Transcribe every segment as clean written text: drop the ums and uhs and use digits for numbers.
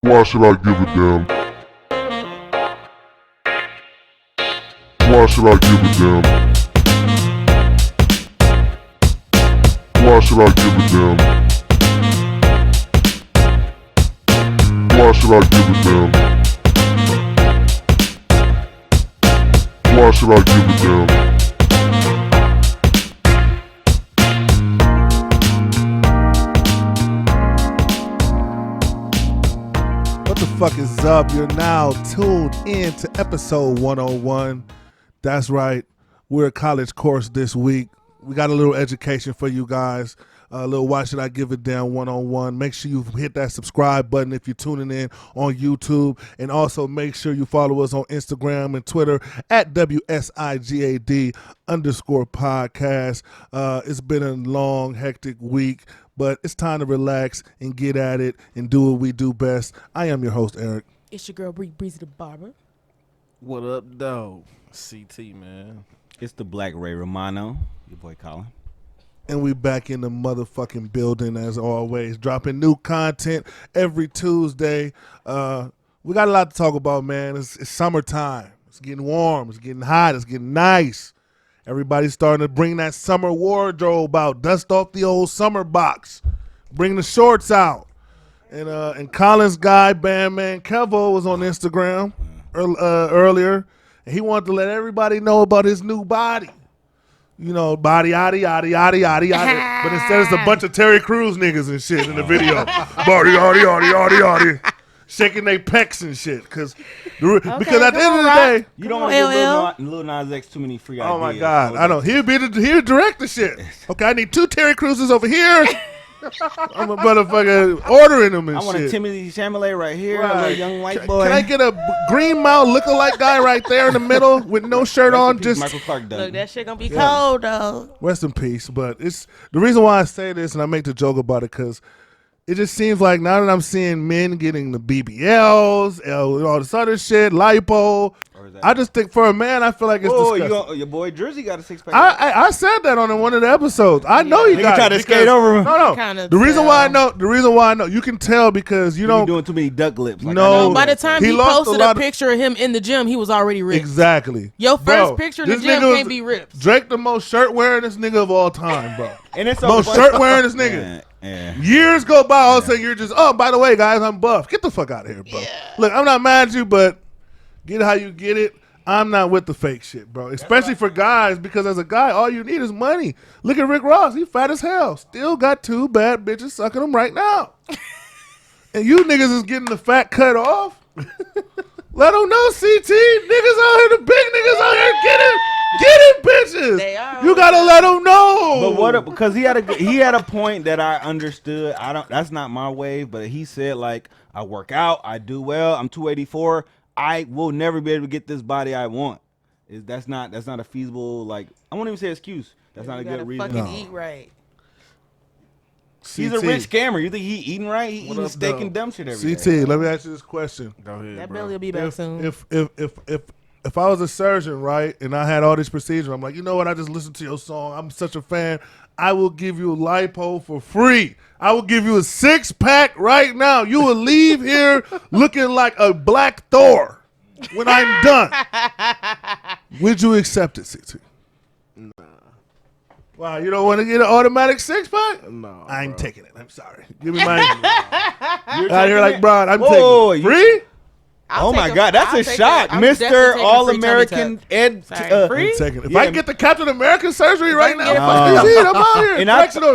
Why should I give a damn? Why should I give a damn? Why should I give a damn? Why should I give a damn? Why should I give a damn? What the fuck is up? You're now tuned in to episode 101. That's right. We're a college course this week. We got a little education for you guys. A little Why Should I Give a Damn 101. Make sure you hit that subscribe button if you're tuning in on YouTube. And also make sure you follow us on Instagram and Twitter at WSIGAD_podcast. It's been a long, hectic week, but it's time to relax and get at it and do what we do best. I am your host, Eric. It's your girl, Breezy the Barber. What up, though? CT, man. It's the Black Ray Romano, your boy Colin. And we back in the motherfucking building as always, dropping new content every Tuesday. We got a lot to talk about, man. It's summertime. It's getting warm. It's getting hot. It's getting nice. Everybody's starting to bring that summer wardrobe out. Dust off the old summer box. Bring the shorts out. And Colin's guy, Bandman Kevo, was on Instagram earlier. And he wanted to let everybody know about his new body. You know, body, yaddy, yaddy, yaddy, yaddy, yaddy. But instead it's a bunch of Terry Crews niggas and shit in the video. Body, yaddy, yaddy, yaddy, yaddy. Shaking their pecs and shit. Because at the end of the day. You don't want to give Lil Nas X too many free ideas. Oh, my God. I know. He'll direct the shit. Okay, I need 2 Terry Cruzes over here. I'm a motherfucker ordering them and shit. I want a Timothy Chalamet right here, right. A little young white boy. Can I get a Green Mile lookalike guy right there in the middle with no shirt on? Just Michael Clark done. Look, that shit gonna be cold though. Rest in peace. But it's the reason why I say this, and I make the joke about it, because it just seems like now that I'm seeing men getting the BBLs, all this other shit, lipo. I just think for a man, I feel like it's disgusting. Your boy Jersey got a 6-pack. I said that on one of the episodes. I know you got try to skate over him. No. The reason why I know, you can tell because you don't doing too many duck lips. Like no. By the time he posted a picture of him in the gym, he was already ripped. Exactly. Your first picture in the gym can't be ripped. Drake, the most shirt wearing this nigga of all time, bro. And it's most shirt wearing this nigga. Yeah. Years go by, all of a sudden you're just, oh, by the way, guys, I'm buff. Get the fuck out of here, bro. Yeah. Look, I'm not mad at you, but get how you get it. I'm not with the fake shit, bro. Especially for guys, because as a guy, all you need is money. Look at Rick Ross. He fat as hell. Still got 2 bad bitches sucking him right now. And you niggas is getting the fat cut off. Let them know, CT. Niggas out here, the big niggas out here getting bitches. They are. You gotta let them know. But because he had a point that I understood. That's not my wave, but he said, like, I work out, I do well, I'm 284. I will never be able to get this body I want. That's not a feasible, like, I won't even say excuse. That's not a good reason. Fucking eat right. He's a rich scammer. You think he eating right? He eating steak and dumb shit every day. CT, let me ask you this question. Go ahead, that bro. belly will be back soon. If I was a surgeon, right, and I had all these procedures, I'm like, you know what? I just listened to your song. I'm such a fan. I will give you lipo for free. I will give you a 6-pack right now. You will leave here looking like a black Thor when I'm done. Would you accept it, CT? Nah. Wow, you don't want to get an automatic 6-pack? No. I ain't taking it. I'm sorry. Give me my. You're out here like, bro, I'm taking it. Free? Oh my God, that's a shot, Mr. All-American Ed. Free? If I get the Captain America surgery right now, fuck you see it, I'm out here and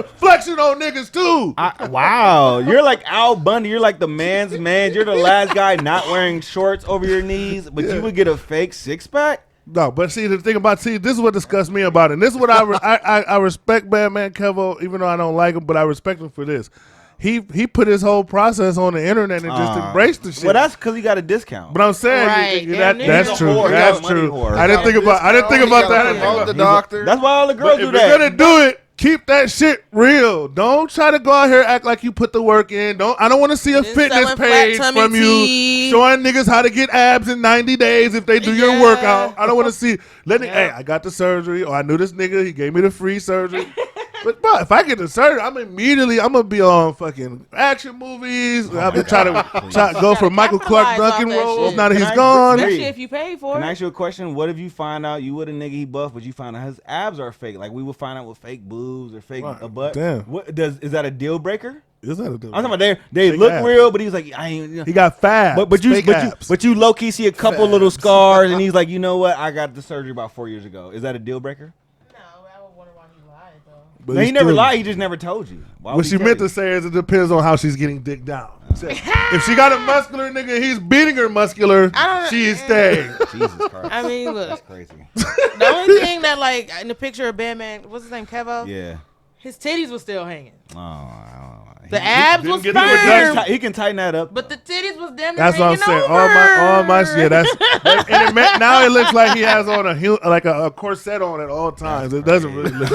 flexing on niggas too. Wow, you're like Al Bundy. You're like the man's man. You're the last guy not wearing shorts over your knees, but you would get a fake 6-pack. No, but see, the thing about, this is what disgusts me about it. And this is what I respect Bandman Kevo, even though I don't like him, but I respect him for this. He put his whole process on the internet and just embraced the shit. Well, that's because he got a discount. But I'm saying that's true. That's true. I didn't think about that. The doctor. That's why all the girls do that. If you're gonna do it, keep that shit real. Don't try to go out here act like you put the work in. I don't want to see a fitness page from you showing niggas how to get abs in 90 days if they do your workout. I don't want to see. Hey, I got the surgery, or I knew this nigga. He gave me the free surgery. But bro, if I get the surgery, I'm gonna be on fucking action movies. I've been trying to go for Michael Clark Duncan Capitalize off that roles. shit. Now that Can he's I gone, agree? Especially if you pay for Can I it. ask you a question? What if you find out you with a nigga he buff, but you find out his abs are fake? Like we would find out with fake boobs or fake a butt. Damn. Is that a deal breaker? is that a deal? I'm talking about they Fake look abs. real, but he's like I ain't. He got fat, But you low key see a couple little scars, and he's like, you know what? I got the surgery about 4 years ago. Is that a deal breaker? No, I would wonder why he lied though. But No, he never lied. He just never told you. Why What would she he tell meant to you? say is it depends on how she's getting dick down. If she got a muscular nigga, he's beating her muscular. She's staying. Jesus Christ. I mean, look, That's crazy. the only thing that like in the picture of Batman, what's his name, Kevo? Yeah. His titties was still hanging. Oh, I don't know. The abs was get the firm, He can tighten that up. but the titties was damn near That's what I'm hanging saying. over. All my shit. Now it looks like he has on a corset on at all times. It doesn't really look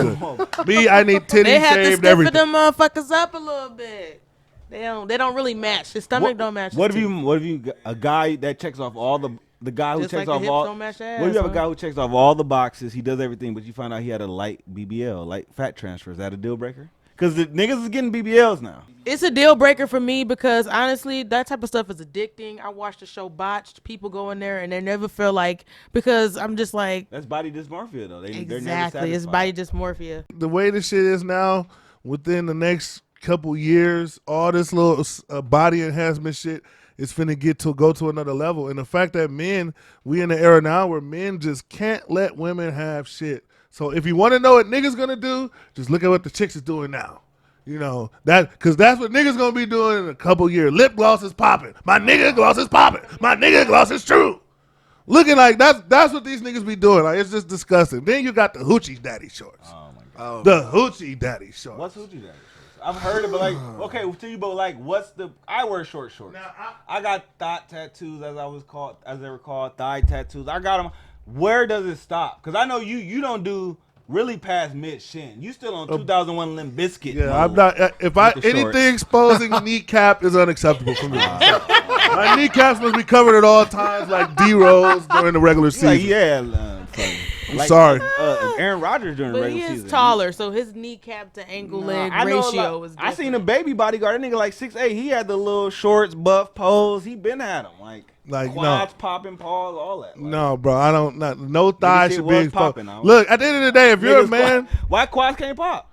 good. Me, I need titties They have to shaved, stiffen everything. them motherfuckers up a little bit. They don't really match. His stomach don't match. What his if you a guy that checks off all the guy who Just checks like the off hips all don't match the what if you have ass, a guy who checks off all the boxes, he does everything, but you find out he had a light BBL, light fat transfer? Is that a deal breaker? Because the niggas is getting BBLs now. It's a deal breaker for me because honestly, that type of stuff is addicting. I watched the show Botched. People go in there and they never feel like, because I'm just like, That's body dysmorphia though. They're never exactly, it's satisfied. body dysmorphia. The way this shit is now, within the next couple years, all this little body enhancement shit is finna go to another level. And the fact that we in the era now where men just can't let women have shit. So if you want to know what niggas gonna do, just look at what the chicks is doing now. You know, because that's what niggas gonna be doing in a couple years. Lip gloss is popping. My nigga gloss is popping. My nigga gloss is true. Looking like that's what these niggas be doing. Like, it's just disgusting. Then you got the Hoochie daddy shorts. Oh my god. The Hoochie daddy shorts. What's Hoochie daddy? I've heard it, but like, okay, to you, but like, I wear short shorts. Now, I got thigh tattoos, as they were called, thigh tattoos. I got them. Where does it stop? Because I know you don't do really past mid shin. You still on 2001 Limp Bizkit. Yeah, mode I'm not. If with the anything shorts. exposing kneecap is unacceptable for me. My kneecaps must be covered at all times, like D Rose during the regular season. Like, yeah, I'm sorry. Aaron Rodgers during the But he regular is season. taller, so his kneecap to ankle leg I know a ratio lot- is I different. seen a baby bodyguard. That nigga like 6'8". He had the little shorts, buff pose. He been had them Like, quads popping, paws, all that. Like, No, bro, I don't. No thighs shit should was be exposed. popping, huh? Look, at the end of the day, if you're a niggas man, why quads can't pop?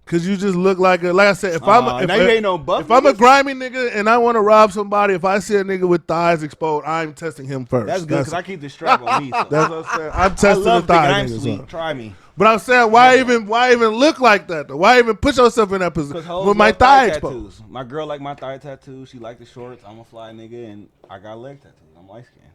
because you just look like I said, if now you if ain't no buff if I'm a niggas? grimy nigga and I want to rob somebody, if I see a nigga with thighs exposed, I'm testing him first. That's good because I keep the strap on me. So. That's what I'm saying. I'm I testing love the thinking thigh I'm niggas. sweet. up. Try me. But I'm saying, why even look like that though? Why even put yourself in that position Because hoes with my love thigh exposed? tattoos. My girl like my thigh tattoos. She like the shorts. I'm a fly nigga and I got leg tattoos. I'm light skinned.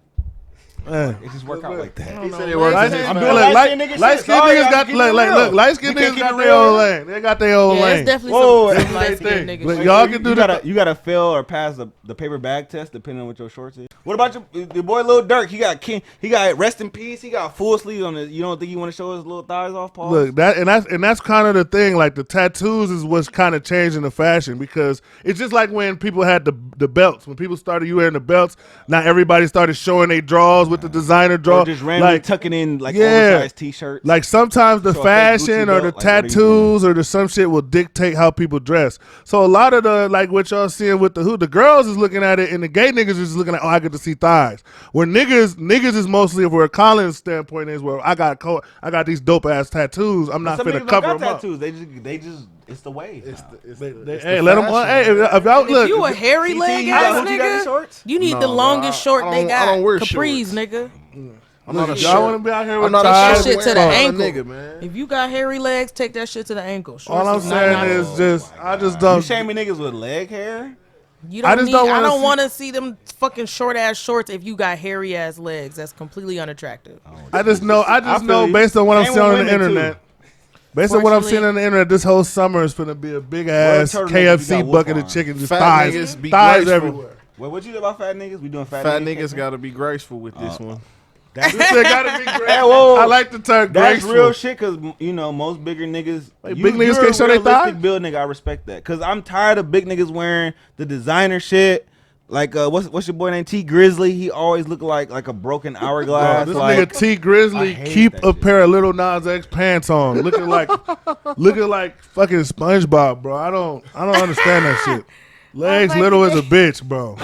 Man. It just work out like that. He said it works. Light in his skinned favor. doing light-skinned niggas nigga light shit. skinned Sorry, niggas I'm got keeping it look, real. light skinned You can't niggas keep got it their real. own lane. They got their own Yeah, lane. it's definitely Whoa, some that's what light they skinned think. niggas. Look, for y'all sure. can do You gotta fail or pass the paper bag test depending on what your shorts is. What about your boy Lil Durk? He got rest in peace. He got full sleeves on his. You don't think you want to show his little thighs off, Paul? Look, that's kind of the thing. Like the tattoos is what's kind of changing the fashion because it's just like when people had the belts. When people started wearing the belts, not everybody started showing their draws with the designer draw. Or just randomly like, tucking in like yeah. oversized t-shirts. Like sometimes the So a fake fashion Gucci or the belt, like, what are you tattoos or the some shit will dictate how people dress. So a lot of the like what y'all seeing with the girls is looking at it and the gay niggas is just looking at I get to see thighs. Where niggas is mostly where Colin's standpoint is where I got these dope ass tattoos. I'm not Some finna niggas cover don't them got up. tattoos. They just it's the wave. Hey, let them. Hey, if y'all If look, you a hairy CT, leg you got ass Hoochie daddy nigga, shorts? you need No, the bro, longest short I they don't- got. I don't wear Capris, shorts. nigga. I'm not a y'all shirt. want to be out here I'm with not a thighs. That shit to the wearing ankle. nigga, man. If you got hairy legs, take that shit to the ankle. Shorts All I'm is not saying nice. is just I just You don't. shaming niggas with leg hair? You I don't just need, don't I wanna don't see- want to see them fucking short ass shorts if you got hairy ass legs. That's completely unattractive. I just know feel you. based on what I'm Same seeing with on the women, internet. too. Based on what I'm seeing Fortunately- on the internet, this whole summer is gonna be a big ass turtlenecks KFC you got bucket wolf of chicken, just Fat thighs, niggas be thighs graceful. everywhere. Well, what you know about fat niggas? We doing fat Niggas niggas got to be graceful with this one. This shit gotta be great. whoa. I like the term That's graceful. real shit because, you know, most bigger niggas. Like, big niggas can't show you're they a realistic thigh? build nigga. I respect that. Because I'm tired of big niggas wearing the designer shit, Like what's your boy name? T Grizzly. He always look like a broken hourglass. This like, nigga T I Grizzly hate keep that a shit. pair of Little Nas X pants on, looking like fucking SpongeBob, bro. I don't understand that shit. Legs like, little as a bitch, bro.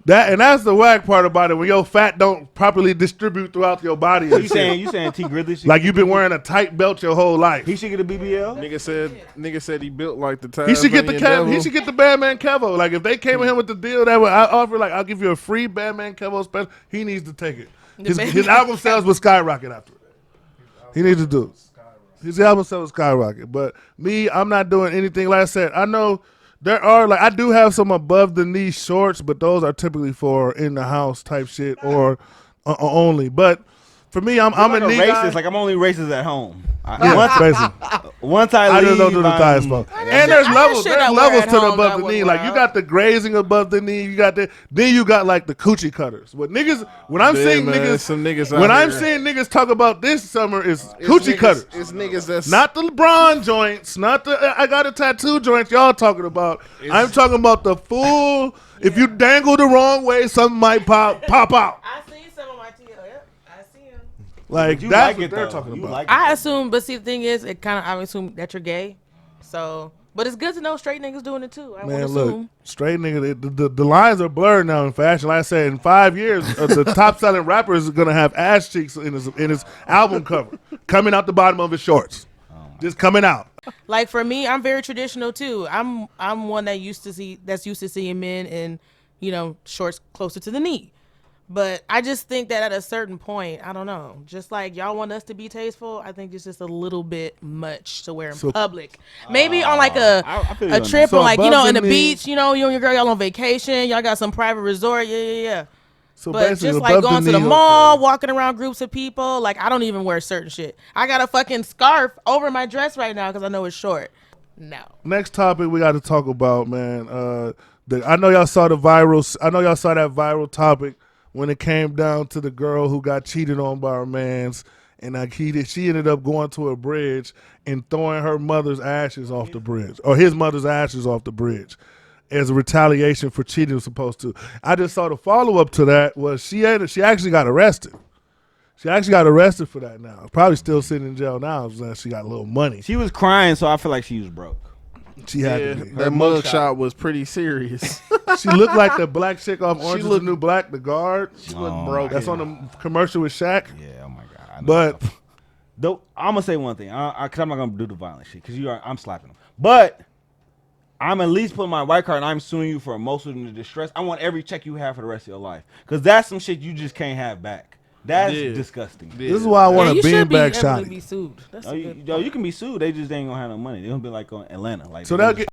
That's the whack part about it. When your fat don't properly distribute throughout your body. So and you shit. saying T Grizzly? Like you've been wearing a tight belt your whole life. He should get a BBL. Nigga said he built like the time. He should get the Kevo. He should get the Batman Kevo. Like if they came with him with the deal that would I offer, like I'll give you a free Batman Kevo special. He needs to take it. His album sales will skyrocket after it. He needs to do it. His album sales will skyrocket. But me, I'm not doing anything. Like I said, I know there are I do have some above the knee shorts, but those are typically for in the house type shit or only. But for me, I'm like a knee racist. guy. Like I'm only racist at home. Yeah, basically. Once I I leave, just don't do the thighs, folks. And there's levels. shit I There's wear levels at to the home above that the would knee. Like you work. got the grazing above the knee. You got then you got like the coochie cutters. What niggas? When I'm seeing niggas, some niggas out when I'm here. seeing niggas talk about this summer is It's coochie niggas- cutters. It's niggas that's Not the LeBron joints, not the I got a tattoo joints y'all talking about. I'm talking about the full. If you dangle the wrong way, something might pop out. I see some of my TL. Yep, I see him. Like you that's like what it, they're though. talking You about. like it. I assume, but see, the thing is, I assume that you're gay. So, but it's good to know straight niggas doing it too. I would Man, assume. look, straight nigga, the lines are blurred now in fashion. Like I said, in 5 years, the top selling rapper is gonna have ass cheeks in his album cover, coming out the bottom of his shorts, just coming out. Like for me, I'm very traditional too. I'm one that's used to seeing men in, shorts closer to the knee. But I just think that at a certain point, I don't know, just like y'all want us to be tasteful, I think it's just a little bit much to wear in public. Maybe on like I feel you a on trip that. on like, So above in the the knee- beach, you and your girl, y'all on vacation, y'all got some private resort, yeah. So But basically, just like above going to the knee, mall, walking around groups of people, like I don't even wear certain shit. I got a fucking scarf over my dress right now because I know it's short. No. Next topic we got to talk about, man. I know y'all saw that viral topic when it came down to the girl who got cheated on by her man's, and she ended up going to a bridge and throwing her mother's ashes off the bridge, or his mother's ashes off the bridge, as a retaliation for cheating. Supposed to. I just saw the follow up to that was she actually got arrested. She actually got arrested for that now. Probably still sitting in jail now. She got a little money. She was crying, so I feel like she was broke. She had Yeah, to be. that mugshot was pretty serious. She looked like the black chick off Orange is the looked- New Black, the guard. She looked Oh, broken. That's on the commercial with Shaq. Yeah, oh my god. I know. But Though I'm gonna say one thing, because I'm not gonna do the violent shit, because I'm slapping him. But I'm at least putting my white card, and I'm suing you for emotional distress. I want every check you have for the rest of your life, because that's some shit you just can't have back. That's Yeah. disgusting. Yeah. this is why I want you a should be beanbag able shot. to be sued. That's Yo, a you, good yo, you can be sued. They just ain't gonna have no money. They're gonna be like on Atlanta, like So they'll get.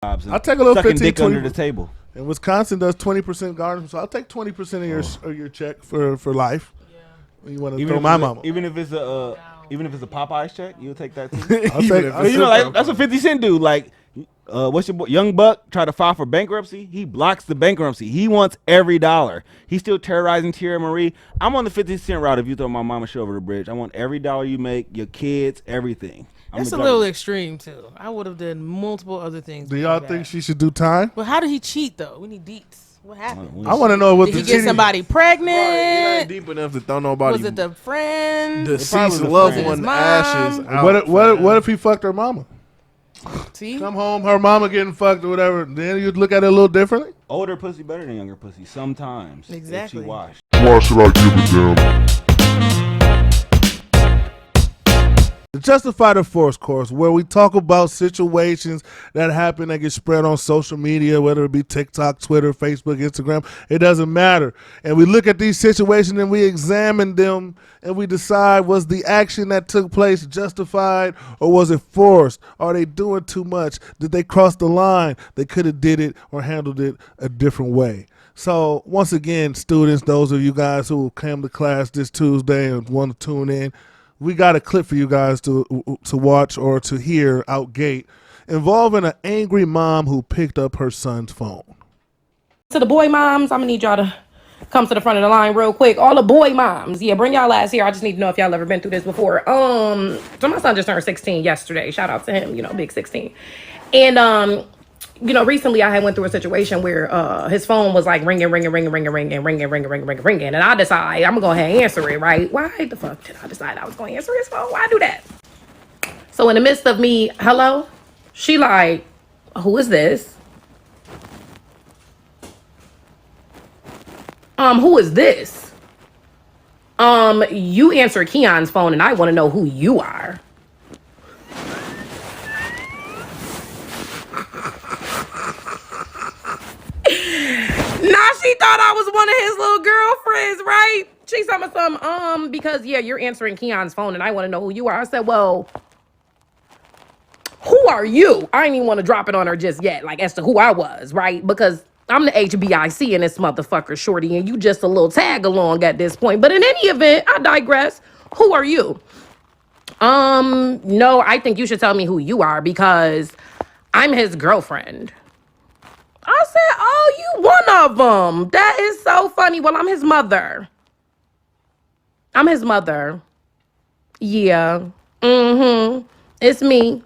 jobs and I'll take a little sucking 15, dick under 20. the table. And Wisconsin does 20% garden, so I'll take 20% of your check for life. You want to throw my mama? Even if it's a Popeyes check, you'll take that too. I'll take. Cause you know, like that's what 50 Cent do. Like, what's your boy, Young Buck try to file for bankruptcy? He blocks the bankruptcy. He wants every dollar. He's still terrorizing Tierra Marie. I'm on the 50 Cent route. If you throw my mama shit over the bridge, I want every dollar you make, your kids, everything. That's a little extreme too. I would have done multiple other things. Do y'all think she should do time? Well, how did he cheat though? We need deets. What happened? I want to know what Did the he get cheating. somebody pregnant? It ain't deep enough to throw nobody. Was it the friend? deceased the loved friend. one His mom? ashes out? What if he fucked her mama? See? Come home, her mama getting fucked or whatever. Then you'd look at it a little differently. Older pussy better than younger pussy sometimes. Exactly. If she washed. Why should I give a damn? The Justified Force course, where we talk about situations that happen that get spread on social media, whether it be TikTok, Twitter, Facebook, Instagram, it doesn't matter. And we look at these situations and we examine them and we decide, was the action that took place justified or was it forced? Are they doing too much? Did they cross the line? They could have did it or handled it a different way. So once again, students, those of you guys who came to class this Tuesday and want to tune in, we got a clip for you guys to watch or to hear out gate involving an angry mom who picked up her son's phone. To the boy moms, I'm gonna need y'all to come to the front of the line real quick. All the boy moms, yeah, bring y'all ass here. I just need to know if y'all ever been through this before. So my son just turned 16 yesterday. Shout out to him, big 16. And recently I had went through a situation where his phone was like ringing, and I decided I'm gonna go ahead and answer it, right? Why the fuck did I decide I was gonna answer his phone? Why do that? So in the midst of me, hello, she like, who is this? Who is this? You answer Keon's phone and I want to know who you are. Now she thought I was one of his little girlfriends, right? She told me something, because yeah, you're answering Keon's phone and I want to know who you are. I said, well, who are you? I ain't even want to drop it on her just yet, like as to who I was, right? Because I'm the HBIC in this motherfucker, shorty, and you just a little tag along at this point. But in any event, I digress. Who are you? No, I think you should tell me who you are because I'm his girlfriend. I said, oh, you one of them. That is so funny. Well, I'm his mother. I'm his mother. Yeah. It's me.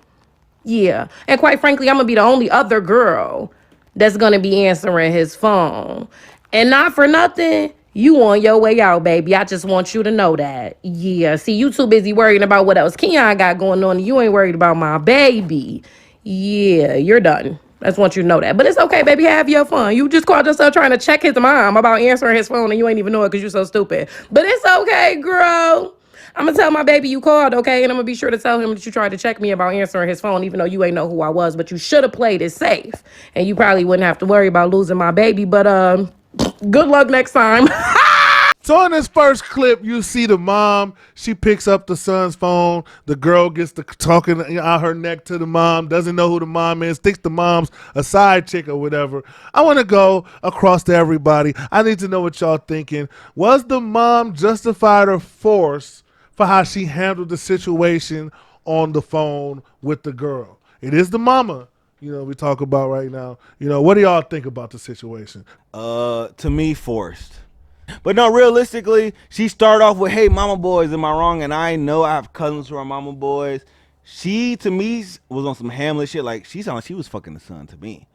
Yeah. And quite frankly, I'm going to be the only other girl that's going to be answering his phone. And not for nothing, you on your way out, baby. I just want you to know that. Yeah. See, you too busy worrying about what else Keon got going on. And you ain't worried about my baby. Yeah, you're done. I just want you to know that. But it's okay, baby. Have your fun. You just called yourself trying to check his mom about answering his phone and you ain't even know it because you're so stupid. But it's okay, girl. I'm going to tell my baby you called, okay? And I'm going to be sure to tell him that you tried to check me about answering his phone, even though you ain't know who I was. But you should have played it safe. And you probably wouldn't have to worry about losing my baby. But good luck next time. So in this first clip, you see the mom. She picks up the son's phone. The girl gets to talking out her neck to the mom. Doesn't know who the mom is. Thinks the mom's a side chick or whatever. I want to go across to everybody. I need to know what y'all thinking. Was the mom justified or forced for how she handled the situation on the phone with the girl? It is the mama, we talk about right now. What do y'all think about the situation? To me, forced. But no, realistically, she started off with, hey, mama boys, am I wrong? And I know I have cousins who are mama boys. She, to me, was on some Hamlet shit. Like, she sounded like she was fucking the son to me.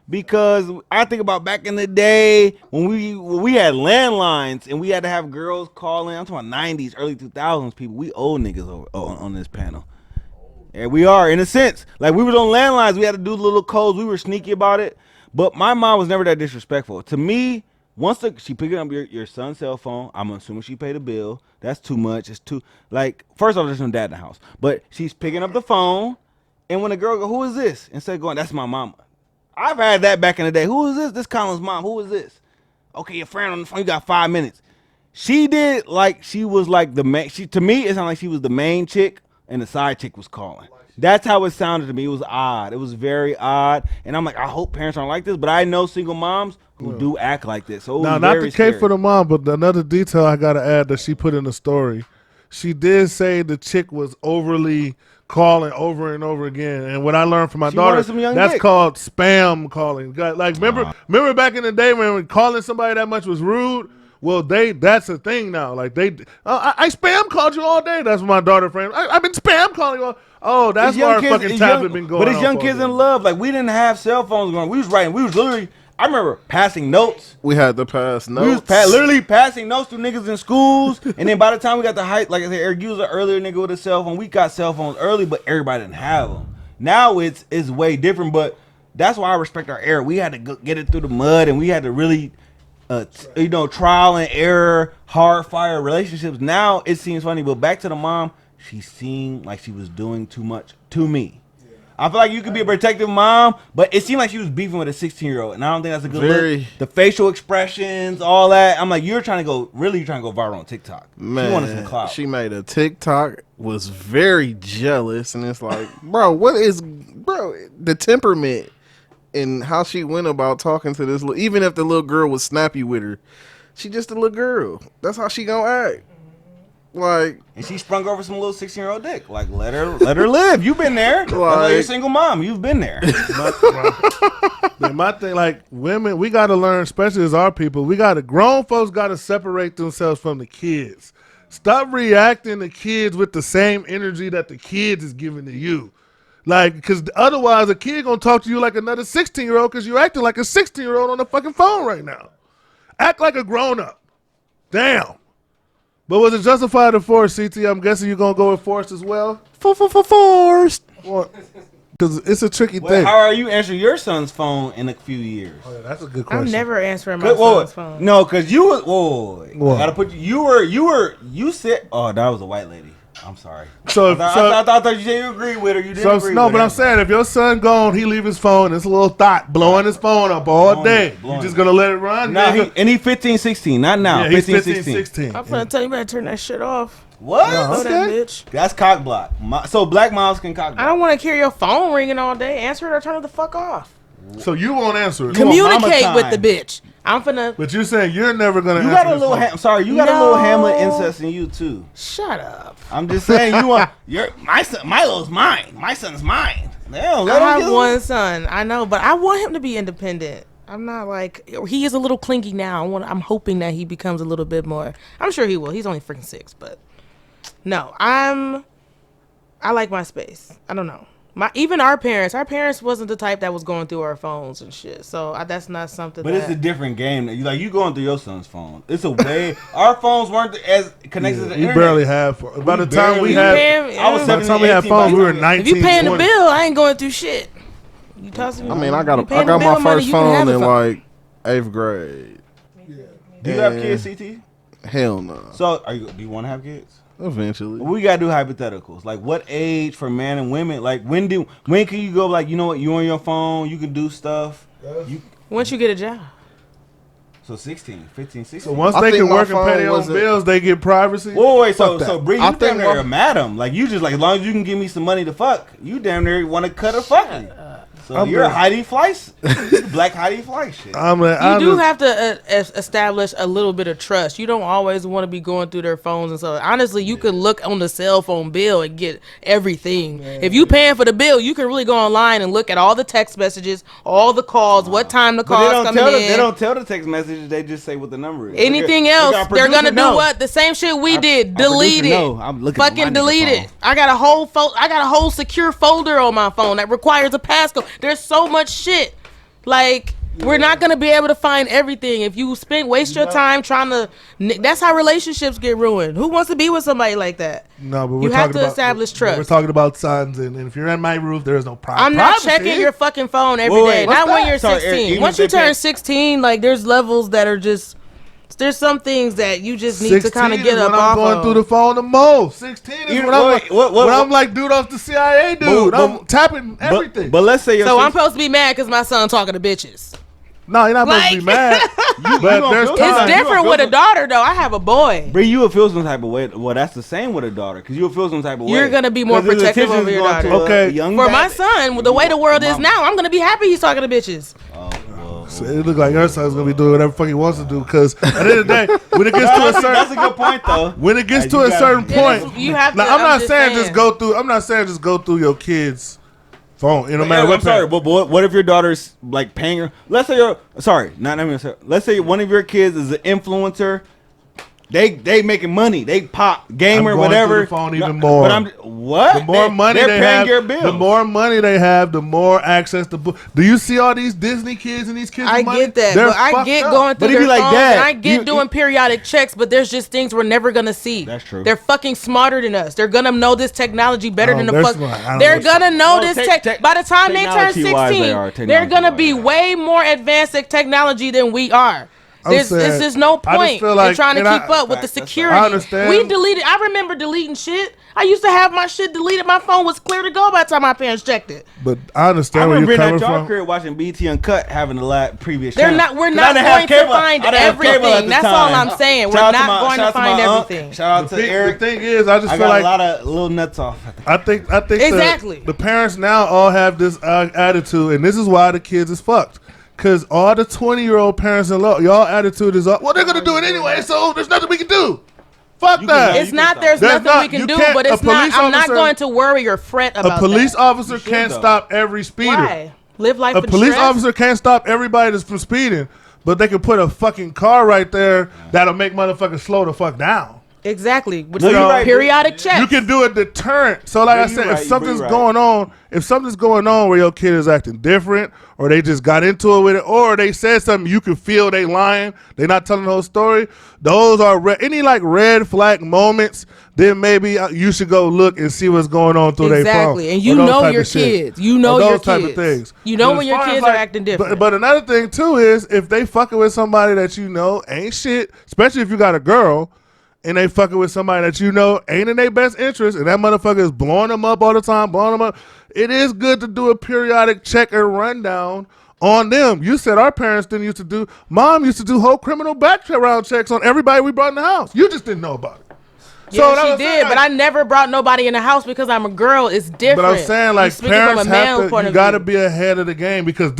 Because I think about back in the day when we had landlines and we had to have girls call in. I'm talking about 90s, early 2000s people. We old niggas on this panel. And we are, in a sense. Like, we was on landlines. We had to do little codes. We were sneaky about it. But my mom was never that disrespectful. To me, once she picked up your son's cell phone, I'm assuming she paid a bill. That's too much. It's too, like, first off, there's no dad in the house. But she's picking up the phone, and when the girl go, who is this? Instead of going, that's my mama. I've had that back in the day. Who is this? This Colin's mom. Who is this? Okay, your friend on the phone. You got 5 minutes. She did like she was like the main. To me, it sounded like she was the main chick, and the side chick was calling. That's how it sounded to me. It was odd. It was very odd. And I'm like, I hope parents aren't like this, but I know single moms who do act like this. So now, not the case for the mom, but another detail I got to add that she put in the story. She did say the chick was overly calling over and over again. And what I learned from my daughter, that's dick. Called spam calling. Like, remember back in the day when calling somebody that much was rude? Well, that's a thing now. Like, I spam called you all day. That's what my daughter friend. I've been spam calling you all. Oh, that's why our fucking tablet been going on. But it's young kids in love. Like, we didn't have cell phones going. We was writing. We was literally, I remember passing notes. We had to pass notes. We was literally passing notes to niggas in schools. And then by the time we got the height, like I said, Eric, you was an earlier nigga with a cell phone. We got cell phones early, but everybody didn't have them. Now it's way different. But that's why I respect our era. We had to get it through the mud, and we had to really, trial and error, hard fire relationships. Now it seems funny, but back to the mom, she seemed like she was doing too much to me. Yeah. I feel like you could be a protective mom, but it seemed like she was beefing with a 16-year-old, and I don't think that's a good look. The facial expressions, all that. I'm like, you're trying to go viral on TikTok. Man, she wanted some clout. She made a TikTok, was very jealous, and it's like, the temperament and how she went about talking to this, even if the little girl was snappy with her, she just a little girl. That's how she gonna act. Like, and she sprung over some little 16-year-old dick. Like, let her live. You've been there. Like, you're a single mom. You've been there. My thing, like, women, we got to learn, especially as our people, grown folks got to separate themselves from the kids. Stop reacting to kids with the same energy that the kids is giving to you. Like, because otherwise a kid gonna talk to you like another 16-year-old because you're acting like a 16-year-old on the fucking phone right now. Act like a grown-up. Damn. But was it justified or forced, CT? I'm guessing you're gonna go with forced as well? Forced. Because it's a tricky Well, thing. how are you answering your son's phone in a few years? Oh, yeah, that's a good question. I'm never answering my Whoa, son's phone. no, because you was. Whoa, What? I gotta put you said. Oh, that was a white lady. I'm sorry. So, I thought you said you agreed with her. You didn't agree no, with but her. I'm saying if your son gone, he leave his phone. It's a little thought blowing his phone up all Blowing day. it, blowing You just it. gonna let it run? Nah, nigga? he 15, 16. Not now. Yeah, he's 15, 16. I'm gonna tell you, better turn that shit off. What? Know that Okay. bitch. That's cock block. So black moms can cock block. I don't want to hear your phone ringing all day. Answer it or turn it the fuck off. So you won't answer it. want mama Communicate with the time. bitch. I'm finna But you're saying you're never gonna You answer got a this little. phone. Sorry, you got a little No. Hamlet incest in you too. shut up. I'm just saying you want my son. Milo's mine. My son's mine. Damn, I let him have get- one son. I know, but I want him to be independent. I'm not like he is a little clinky now. I'm hoping that he becomes a little bit more. I'm sure he will. He's only freaking 6, but no, I like my space. I don't know. Even our parents wasn't the type that was going through our phones and shit. So that's not something. But that, it's a different game. You going through your son's phone. It's a way. Our phones weren't as connected to the We internet. barely have. By the time we barely- had, I was by the time we had 17, phones, we were by the 19. if you paying the 20. bill, I ain't going through shit. You tossing me? I mean, I you got paying the my bill money, first you can have phone the in phone. like 8th grade. Do you have kids, CT? Hell no. So do you want to have kids? Eventually. We gotta do hypotheticals. Like, what age for men and women? Like, when can you go? Like, you know what? You on your phone, you can do stuff. Once you get a job. So 16, 15, 16. So once I they think can my work and pay phone their own wasn't- bills, they get privacy. Whoa, wait, so Fuck that. Bree, I you damn think near my- a madam. Like, you just like, as long as you can give me some money to fuck, you damn near want to cut a fucking. So I'm you're a just- Heidi Fleiss, black Heidi Fleiss shit. You do have to establish a little bit of trust. You don't always want to be going through their phones and so. Honestly, you can look on the cell phone bill and get everything. If you paying for the bill, you can really go online and look at all the text messages, all the calls, what time the But calls coming in. they don't tell the text messages. They just say what the number is. Anything Look at else, our they're gonna producer do know. what? The same shit we did. our Delete producer it. know. I'm looking at my Fucking nigga delete phone. it. I got a whole secure folder on my phone that requires a passcode. There's so much shit. Like, we're not gonna be able to find everything if you waste your time trying to. That's how relationships get ruined. Who wants to be with somebody like that? No, but You we're have talking to about, establish trust. We're talking about sons, and if you're in my roof, there is no problem. I'm not checking your fucking phone every day. Wait, what's Not when that? you're Sorry, 16. even Once if you they turn pay- 16, like there's levels that are just. There's some things that you just need to kind of get up when off I'm going of. through the phone the most. 16 is You- when I'm wait, like, what- when I'm like dude off the CIA dude. I'm tapping everything. But let's say you're So I'm supposed to be mad because my son talking to bitches. no, you're not supposed to be mad. But gonna there's feel It's Nah, times. you different gonna with a feel daughter, though. I have a boy. Bree, you will feel some type of way. Well, that's the same with a daughter, because you'll feel some type of way. You're gonna be more 'Cause his protective attention's over your going daughter. to a Okay. young For guy my that- son, the way the world is Mama. now, I'm gonna be happy he's talking to bitches. Oh, well. So it look like her son's gonna be doing whatever fuck he wants to do. Because at the end of the day, when it gets to a That's a certain good point, though. when it gets Hey, to you a gotta- certain Yeah, point, that's- you have to- now I'm I'm not just saying saying. just go through. I'm not saying just go through your kids' phone. No matter I'm what. sorry, but what if your daughter's like paying her? Let's say let's say one of your kids is an influencer. They making money. They pop gamer, I'm going whatever. through the phone even more. But what? The more money they're they paying have, your bills. the more money they have, the more access to. Do you see all these Disney kids and these kids? I with money? get that, They're but I fucked get up. going But through it their be like phones, that. and I get You- doing periodic checks, but there's just things we're never gonna see. That's true. They're fucking smarter than us. They're gonna know this technology better Oh, than the they're fuck. smart. I don't They're know. gonna know No, this tech. By the time they turn technology-wise, 16, they are. they're gonna be Technology-wise, way more advanced at technology than we are. There's saying, just no I just point feel in like- trying to and keep I- up with the Facts, that's security. right. I understand. We deleted. I remember deleting shit. I used to have my shit deleted. My phone was clear to go by the time my parents checked it. But I I understand where remember you're being coming at y'all from. crib watching BT Uncut, having the previous. They're channel. not. We're 'Cause I not didn't have going to cable. find I didn't have cable at everything. the That's all time. I'm saying. Shout We're out to not my- going shout to out to find my aunt. everything. Shout out to The Eric. thing is, I just I feel got like a lot of little nuts off. I think Exactly. the parents now all have this attitude, and this is why the kids is fucked. Cause all the 20-year-old parents in law, y'all attitude is well, they're gonna do it anyway, so there's nothing we can do. Fuck You that. can- It's not. There's There's nothing we not- can you do, can't- but a it's not. police I'm not officer- going to worry or fret about A police that. officer should, can't though. stop every speeder. Why? Live life A in police stress? officer can't stop everybody that's from speeding, but they can put a fucking car right there that'll make motherfuckers slow the fuck down. Exactly. Which No, is you're right. periodic checks. You can do a deterrent. So, like Yeah, I said, you're right, if something's you're right. going on where your kid is acting different, or they just got into it with it, or they said something you can feel they lying, they not telling the whole story. Those are any like red flag moments. Then maybe you should go look and see what's going on through their phone. Exactly, and you or those know type your of shit. kids. You know Or your those type kids. of things. You know But when as your far as, kids are acting different. But another thing too is if they fucking with somebody that you know ain't shit, especially if you got a girl. And they fucking with somebody that you know ain't in their best interest, and that motherfucker is blowing them up all the time, blowing them up. It is good to do a periodic check and rundown on them. You said our parents didn't used to do. Mom used to do whole criminal background checks on everybody we brought in the house. You just didn't know about it. Yeah, that she was did, saying, but I never brought nobody in the house because I'm a girl. It's different. But I'm saying, like, You speaking parents from a male have point to, you of got to view. be ahead of the game because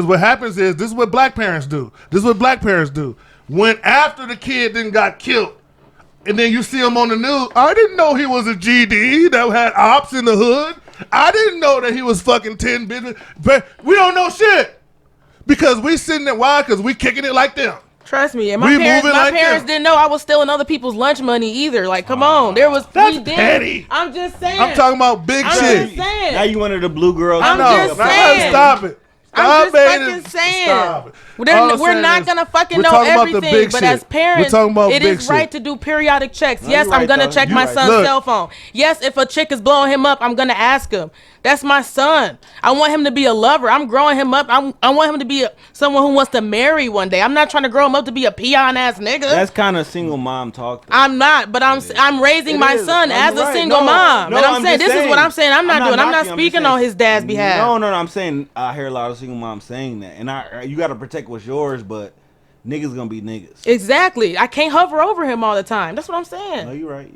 what happens is, this is what black parents do. This is what black parents do. When after the kid then got killed, and then you see him on the news, I didn't know he was a GD that had ops in the hood. I didn't know that he was fucking 10 business. But we don't know shit. Because we sitting there, why? Because we kicking it like them. Trust me, and We my parents, moving my like parents them. didn't know I was stealing other people's lunch money either. Like, come on, there was That's we did. petty. I'm just saying. I'm talking about big I'm shit. just saying. Now you wanted the blue girl. I'm No, just now saying. stop it. I'm Stop just it. fucking saying. Stop it. We're All I'm saying not is, gonna fucking we're know talking about the everything, big but shit. as parents, We're talking about it big is right shit. to do periodic checks. No, Yes, you're I'm right, gonna though. check You're my right. son's Look. cell phone. Yes, if a chick is blowing him up, I'm gonna ask him. That's my son. I want him to be a lover. I'm growing him up. I want him to be someone who wants to marry one day. I'm not trying to grow him up to be a peon ass nigga. That's kind of single mom talk. I'm not, but I'm raising It my is. son No, as you're a right. single No, mom. no, And I'm I'm saying, just this is what I'm saying. I'm not doing. I'm not knocking, I'm just speaking saying- on his dad's behalf. No, I'm saying I hear a lot of single moms saying that, and you got to protect what's yours, but niggas gonna be niggas. Exactly. I can't hover over him all the time. That's what I'm saying. No, you're right.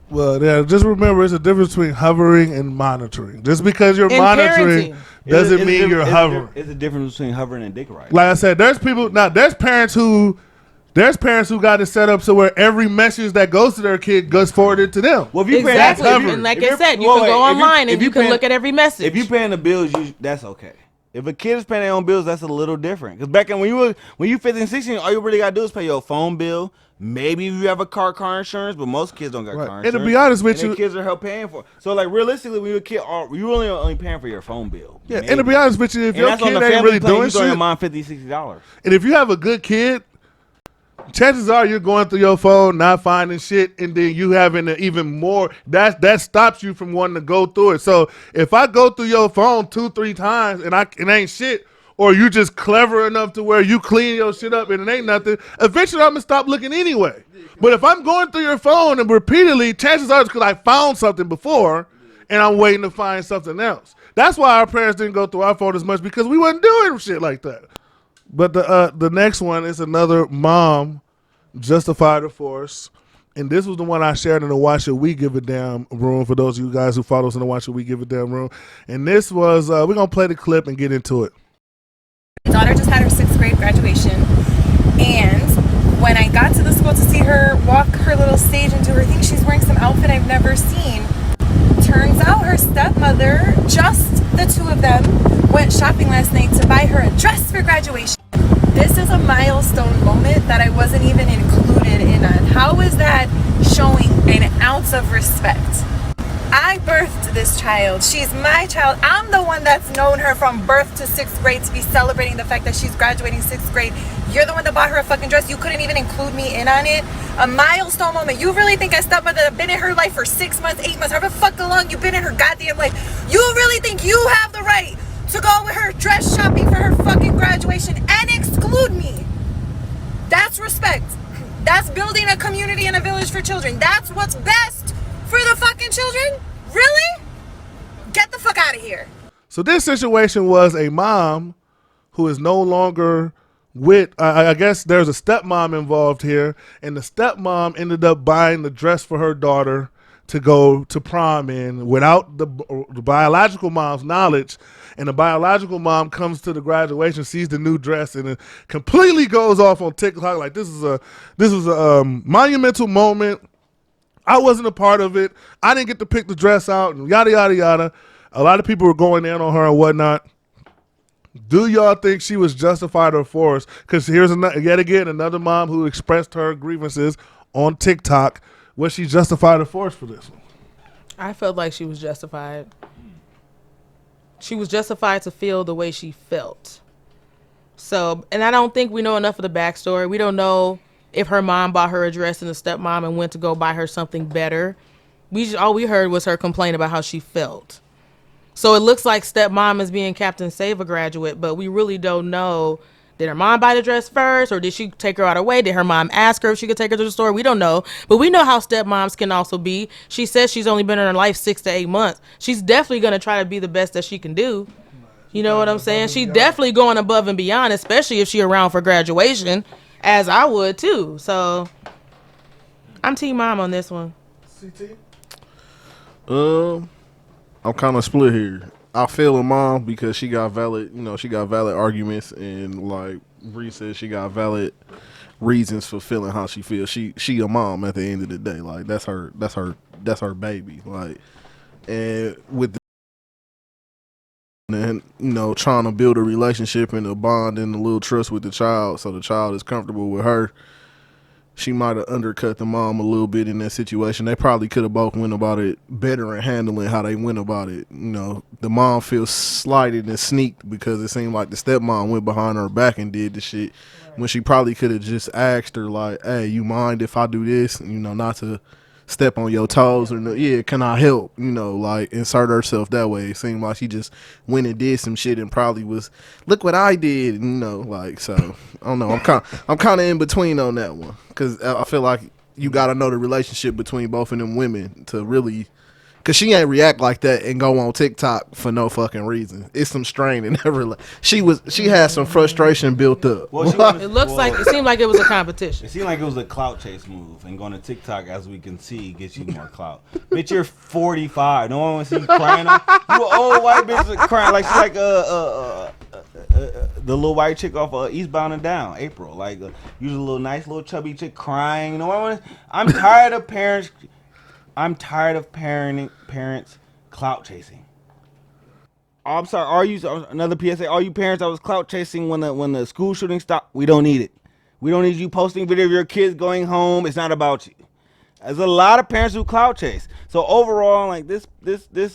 Well, yeah, just remember, there's a difference between hovering and monitoring. Just because you're And monitoring parenting. doesn't mean you're hovering. It's a difference between hovering and dick riding. Like I said, there's parents who got it set up so where every message that goes to their kid goes forwarded to them. Well, if you paying Exactly. hovering. And like if I you're- said, you well, can go wait, if you- online if and you you can paying- look at every message. If you paying the bills, that's okay. If a kid is paying their own bills, that's a little different. Because back when you 15, 16, all you really gotta do is pay your phone bill. Maybe if you have a car insurance, but most kids don't got Right. car And to insurance. be honest with and you- the kids are help paying for it. So like realistically, when you're a kid, you only paying for your phone bill. Yeah, Maybe. and to be honest with you, if And your that's on kid the ain't family really plan, doing you throw your shit, mom $50, $60. and if you have a good kid, chances are you're going through your phone, not finding shit, and then you having even more. That stops you from wanting to go through it. So if I go through your phone 2-3 times and it ain't shit, or you just clever enough to where you clean your shit up and it ain't nothing, eventually I'm gonna stop looking anyway. But if I'm going through your phone and repeatedly, chances are it's because I found something before and I'm waiting to find something else. That's why our parents didn't go through our phone as much, because we wasn't doing shit like that. But the next one is another mom justified her force. And this was the one I shared in the Why Should We Give a Damn room, for those of you guys who follow us in the Why Should We Give a Damn room. And this was, we're going to play the clip and get into it. My daughter just had her 6th grade graduation, and when I got to the school to see her walk her little stage and do her thing, she's wearing some outfit I've never seen. Turns out her stepmother, just the two of them, went shopping last night to buy her a dress for graduation. This is a milestone moment that I wasn't even included in on. How is that showing an ounce of respect? I birthed this child. She's my child. I'm the one that's known her from birth to 6th grade to be celebrating the fact that she's graduating 6th grade. You're the one that bought her a fucking dress. You couldn't even include me in on it. A milestone moment. You really think a stepmother that been in her life for 6 months, 8 months, however fuck long you've been in her goddamn life, you really think you have the right to go with her dress shopping for her fucking graduation and exclude me? That's respect. That's building a community and a village for children. That's what's best for the fucking children? Really? Get the fuck out of here. So this situation was a mom who is no longer with, I guess there's a stepmom involved here, and the stepmom ended up buying the dress for her daughter to go to prom in without the biological mom's knowledge. And the biological mom comes to the graduation, sees the new dress, and it completely goes off on TikTok like this was a monumental moment. I wasn't a part of it. I didn't get to pick the dress out, and yada yada yada. A lot of people were going in on her and whatnot. Do y'all think she was justified or forced? Because here's yet again another mom who expressed her grievances on TikTok was she justified or forced for this one? I felt like she was justified. She was justified to feel the way she felt. So, and I don't think we know enough of the backstory. We don't know if her mom bought her a dress and the stepmom and went to go buy her something better. All we heard was her complain about how she felt. So it looks like stepmom is being Captain Save-A graduate, but we really don't know. Did her mom buy the dress first, or did she take her out of her way? Did her mom ask her if she could take her to the store? We don't know. But we know how stepmoms can also be. She says she's only been in her life 6 to 8 months. She's definitely going to try to be the best that she can do. You know what I'm saying? She's definitely going above and beyond, especially if she around for graduation, as I would too. So I'm team mom on this one. CT? I'm kind of split here. I feel her mom because she got valid, she got valid arguments, and like Bree said, she got valid reasons for feeling how she feels. She a mom at the end of the day. Like that's her baby. Like, and with and trying to build a relationship and a bond and a little trust with the child, so the child is comfortable with her. She might have undercut the mom a little bit in that situation. They probably could have both went about it better in handling how they went about it. The mom feels slighted and sneaked because it seemed like the stepmom went behind her back and did the shit when she probably could have just asked her like, "Hey, you mind if I do this?" Not to step on your toes or can I help? Like insert herself that way. It seemed like she just went and did some shit and probably was, look what I did. So I don't know. I'm kind of in between on that one because I feel like you got to know the relationship between both of them women to really. Cause she ain't react like that and go on TikTok for no fucking reason. It's some strain in her. She had some frustration built up. Well, It seemed like it was a competition. It seemed like it was a clout chase move, and going to TikTok, as we can see, gets you more clout. Bitch, you're 45. No one wants to see you crying. You an old white bitch crying like she's like the little white chick off Eastbound and Down, April. Like usually a little nice little chubby chick crying. I'm tired of parents. I'm tired of parents clout chasing. Oh, I'm sorry. Another PSA? All you parents that was clout chasing when the school shooting stopped? We don't need it. We don't need you posting video of your kids going home. It's not about you. There's a lot of parents who clout chase. So overall, like this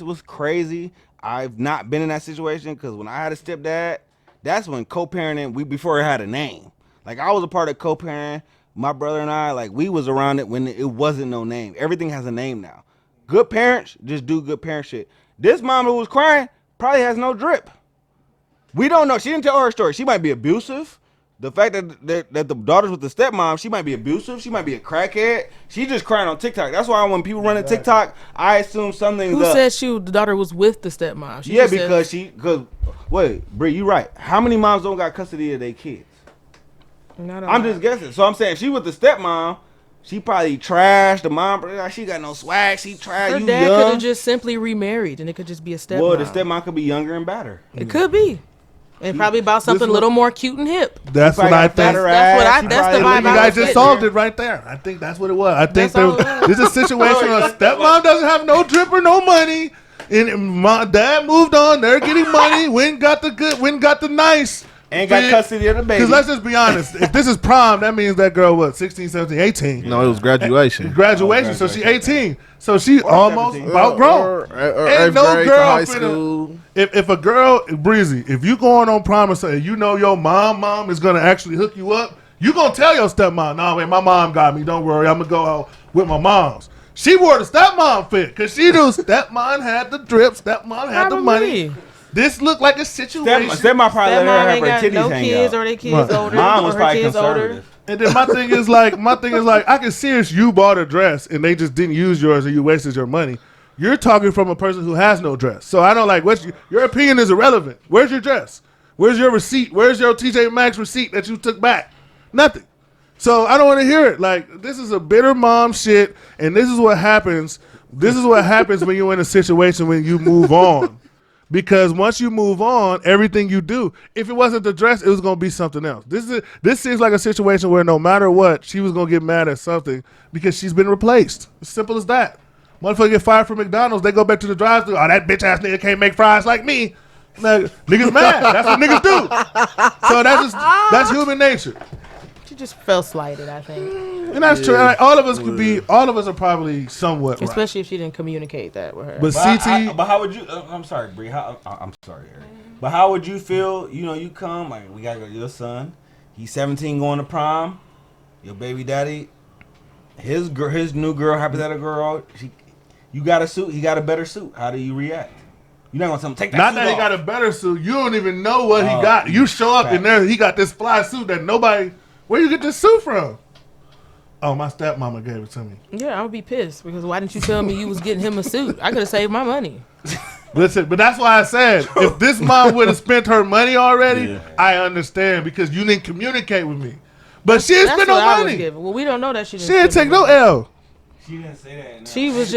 was crazy. I've not been in that situation because when I had a stepdad, that's when co-parenting before it had a name. Like I was a part of co-parenting. My brother and I, like, we was around it when it wasn't no name. Everything has a name now. Good parents just do good parent shit. This mom who was crying probably has no drip. We don't know. She didn't tell her story. She might be abusive. The fact that the daughter's with the stepmom, she might be abusive. She might be a crackhead. She just crying on TikTok. That's why when people running TikTok, I assume something's Who up. said the daughter was with the stepmom? Because wait, Bree, you right. How many moms don't got custody of their kids? I'm just guessing. So I'm saying if she with the stepmom, she probably trashed the mom. Like, she got no swag. She trashed. Her dad could have just simply remarried, and it could just be a stepmom. Well, the stepmom could be younger and better. It could be, and probably about something a little more cute and hip. That's what I think. That's the vibe. You guys just solved it right there. I think that's what it was. I think this is a situation where stepmom doesn't have no drip or no money, and my dad moved on. They're getting money. Went got the nice. Ain't got custody of the baby. Because let's just be honest. If this is prom, that means that girl, 16, 17, 18? No, it was graduation. Graduation, so she 18. So she almost 17. about grown. Ain't no girl finna. If a girl, Breezy, if you going on prom and say, your mom is going to actually hook you up, you going to tell your stepmom, no, man, my mom got me. Don't worry. I'm going to go out with my moms. She wore the stepmom fit because she knew stepmom had the drip, stepmom had the money. This looked like a situation. Stepmom probably let her have her titties no hang kids out. Or their kids older. Mom was or probably kids conservative. older. And then my thing is like, I can see if you bought a dress and they just didn't use yours and you wasted your money. You're talking from a person who has no dress. So I don't like your opinion is irrelevant. Where's your dress? Where's your receipt? Where's your TJ Maxx receipt that you took back? Nothing. So I don't want to hear it. Like, this is a bitter mom shit, and this is what happens. This is what happens when you're in a situation when you move on. Because once you move on, everything you do, if it wasn't the dress, it was going to be something else. This seems like a situation where no matter what, she was going to get mad at something because she's been replaced. As simple as that. Motherfucker get fired from McDonald's, they go back to the drive-thru. Oh, that bitch-ass nigga can't make fries like me. Like, niggas mad. That's what niggas do. So that's human nature. just felt slighted, I think. And that's true. Like, all of us could be. All of us are probably somewhat right. Especially if she didn't communicate that with her. But CT. But how would you? I'm sorry, Bree. I'm sorry, Eric. But how would you feel? You know, you come like we got your son. He's 17, going to prom. Your baby daddy, his new girl, hypothetical girl. You got a suit. He got a better suit. How do you react? You're not gonna tell him take that. Not suit that off. he got a better suit. You don't even know what he got. You show up in there. He got this fly suit that nobody. Where you get this suit from? Oh, my stepmama gave it to me. Yeah, I would be pissed because why didn't you tell me you was getting him a suit? I could have saved my money. Listen, but that's why I said if this mom would have spent her money already, I understand because you didn't communicate with me. But she didn't spend no money. Well, we don't know that she didn't. She didn't take no L. She didn't say that. No. She was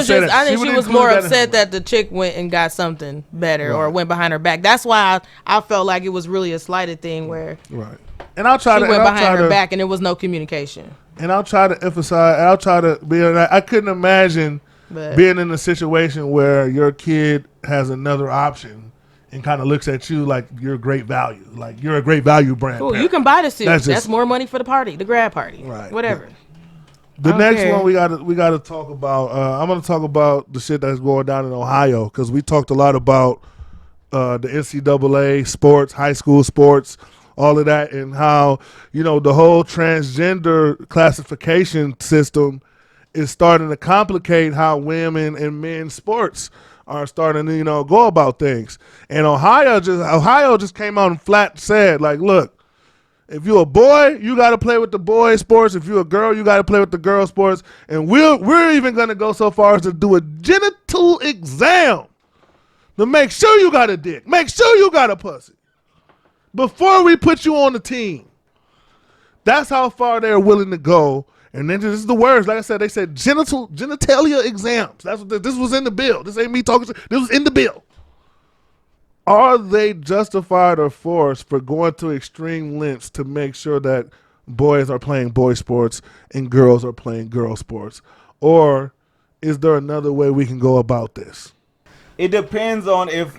just. I think she was more upset that the chick went and got something better or went behind her back. That's why I felt like it was really a slighted thing where. Right. And I'll try she to. went behind her back and there was no communication. And I'll try to emphasize. I'll try to be. I couldn't imagine being in a situation where your kid has another option and kind of looks at you like you're great value, like you're a great value brand. Cool, you can buy the suit. That's more money for the party, the grad party, right? Whatever. The next one we gotta talk about. I'm gonna talk about the shit that's going down in Ohio because we talked a lot about the NCAA sports, high school sports, all of that, and how the whole transgender classification system is starting to complicate how women and men's sports are starting to go about things. And Ohio just came out and flat said like, look. If you're a boy, you got to play with the boy sports. If you're a girl, you got to play with the girl sports. And we're even going to go so far as to do a genital exam to make sure you got a dick. Make sure you got a pussy before we put you on the team. That's how far they're willing to go. And then this is the words. Like I said, they said genitalia exams. That's what this was in the bill. This ain't me talking. This was in the bill. Are they justified or forced for going to extreme lengths to make sure that boys are playing boy sports and girls are playing girl sports? Or is there another way we can go about this? It depends on if,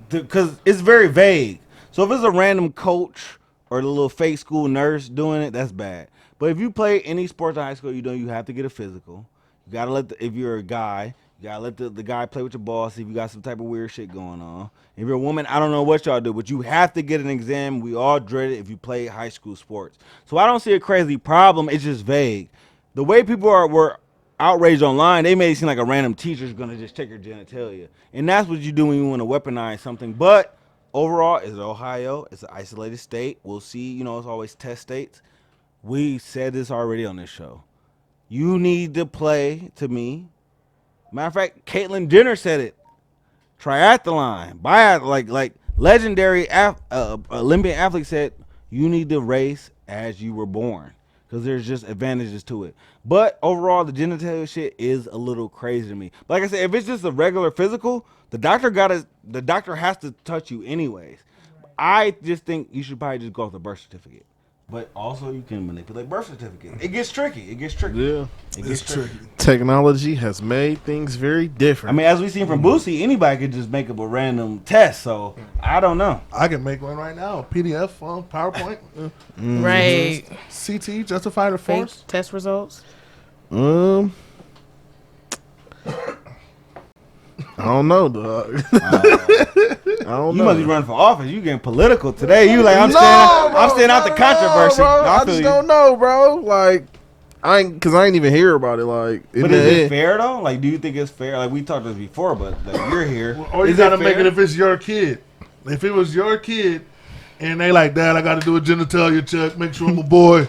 because it's very vague. So if it's a random coach or the little fake school nurse doing it, that's bad. But if you play any sports in high school, you have to get a physical. You got to if you're a guy, you got to let the guy play with your ball, see if you got some type of weird shit going on. If you're a woman, I don't know what y'all do, but you have to get an exam. We all dread it if you play high school sports. So I don't see a crazy problem. It's just vague. The way people were outraged online, they made it seem like a random teacher's going to just check your genitalia. And that's what you do when you want to weaponize something. But overall, it's Ohio. It's an isolated state. We'll see. It's always test states. We said this already on this show. You need to play, to me. Matter of fact, Caitlyn Jenner said it. Triathlon, like legendary Olympian athlete said, you need to race as you were born because there's just advantages to it. But overall, the genitalia shit is a little crazy to me. But like I said, if it's just a regular physical, the doctor has to touch you anyways. I just think you should probably just go with the birth certificate. But also, you can manipulate birth certificates. It gets tricky. Yeah, it gets tricky. Technology has made things very different. I mean, as we seen from Boosie, anybody could just make up a random test. So I don't know. I can make one right now. PDF, PowerPoint. Right. CT, justified or Fake forced? test results. I don't know, dog. I don't know. You must be running for office. You getting political today. You like I'm staying out the controversy. Bro, I just don't know, bro. Like I ain't even hear about it. Like, but is it fair though? Like, do you think it's fair? Like we talked about this before, but like you're here. Or you gotta make it if it's your kid. If it was your kid, and they like, Dad, I got to do a genitalia check. Make sure I'm a boy.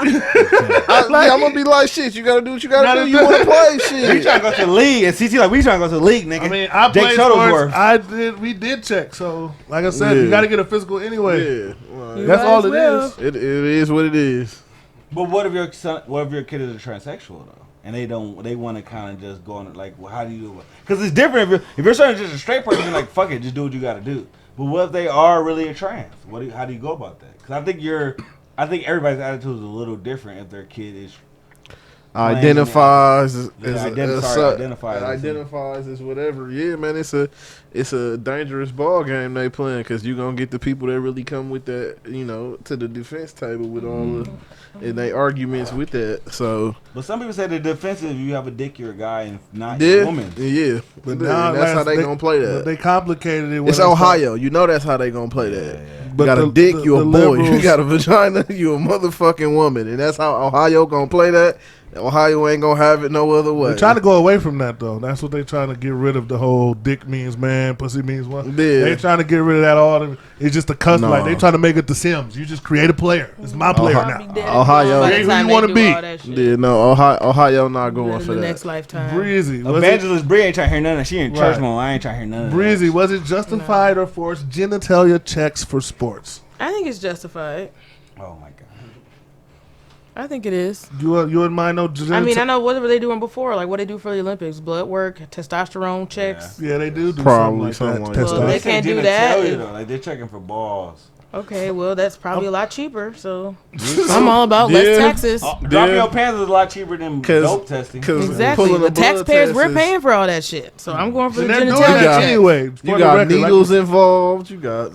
I'm gonna be like, shit. You gotta do what you gotta do. You want to play, shit. We trying to go to the league, and CT like we trying to go to the league, nigga. I mean, I Jake played Shuttlesworth. sports. We did check. So, like I said, you got to get a physical anyway. Yeah, that's all it is. It is what it is. But what if your kid is a transsexual though, and they want to kind of just go on like, well, how do you? Because it's different if your son is just a straight person, you're like, fuck it, just do what you got to do. But what if they are really a trans? How do you go about that? Because I think everybody's attitude is a little different if their kid is. identifies as identifies as whatever. Yeah, man, it's a dangerous ball game they playing because you gonna get the people that really come with that, to the defense table with all the and they arguments with that. So, but some people say the defensive, you have a dick, you're a guy, and not yeah, a woman. Yeah, but now that's how they gonna play that. They complicated it. It's Ohio, that's how they gonna play that. Yeah. You got a dick, you a boy. You got a vagina, you a motherfucking woman, and that's how Ohio gonna play that. Ohio ain't gonna have it no other way. They're trying to go away from that though. That's what they're trying to get rid of. The whole dick means man, pussy means what. Yeah. They're trying to get rid of that all. It's just a custom. Like they trying to make it the Sims. You just create a player. It's my player now. Ohio, ain't who you want to be. Yeah, no, Ohio not going for that. Next lifetime. Breezy, Evangelist Bree ain't trying to hear none of that. She in church mode. I ain't trying to hear none of that. Breezy, was it justified or forced genitalia checks for sports? I think it's justified. Oh my god. I think it is. You wouldn't mind no? I mean, I know what were they doing before, like what they do for the Olympics, blood work, testosterone checks. Yeah, they do probably something like that. Well, they can't do that. Like they're checking for balls. Okay, well that's probably a lot cheaper. So I'm all about less taxes. Dropping your pants is a lot cheaper than dope testing. Exactly. The taxpayers, we're paying for all that shit. So I'm going for the genitalia check. Anyway, you got needles involved. You got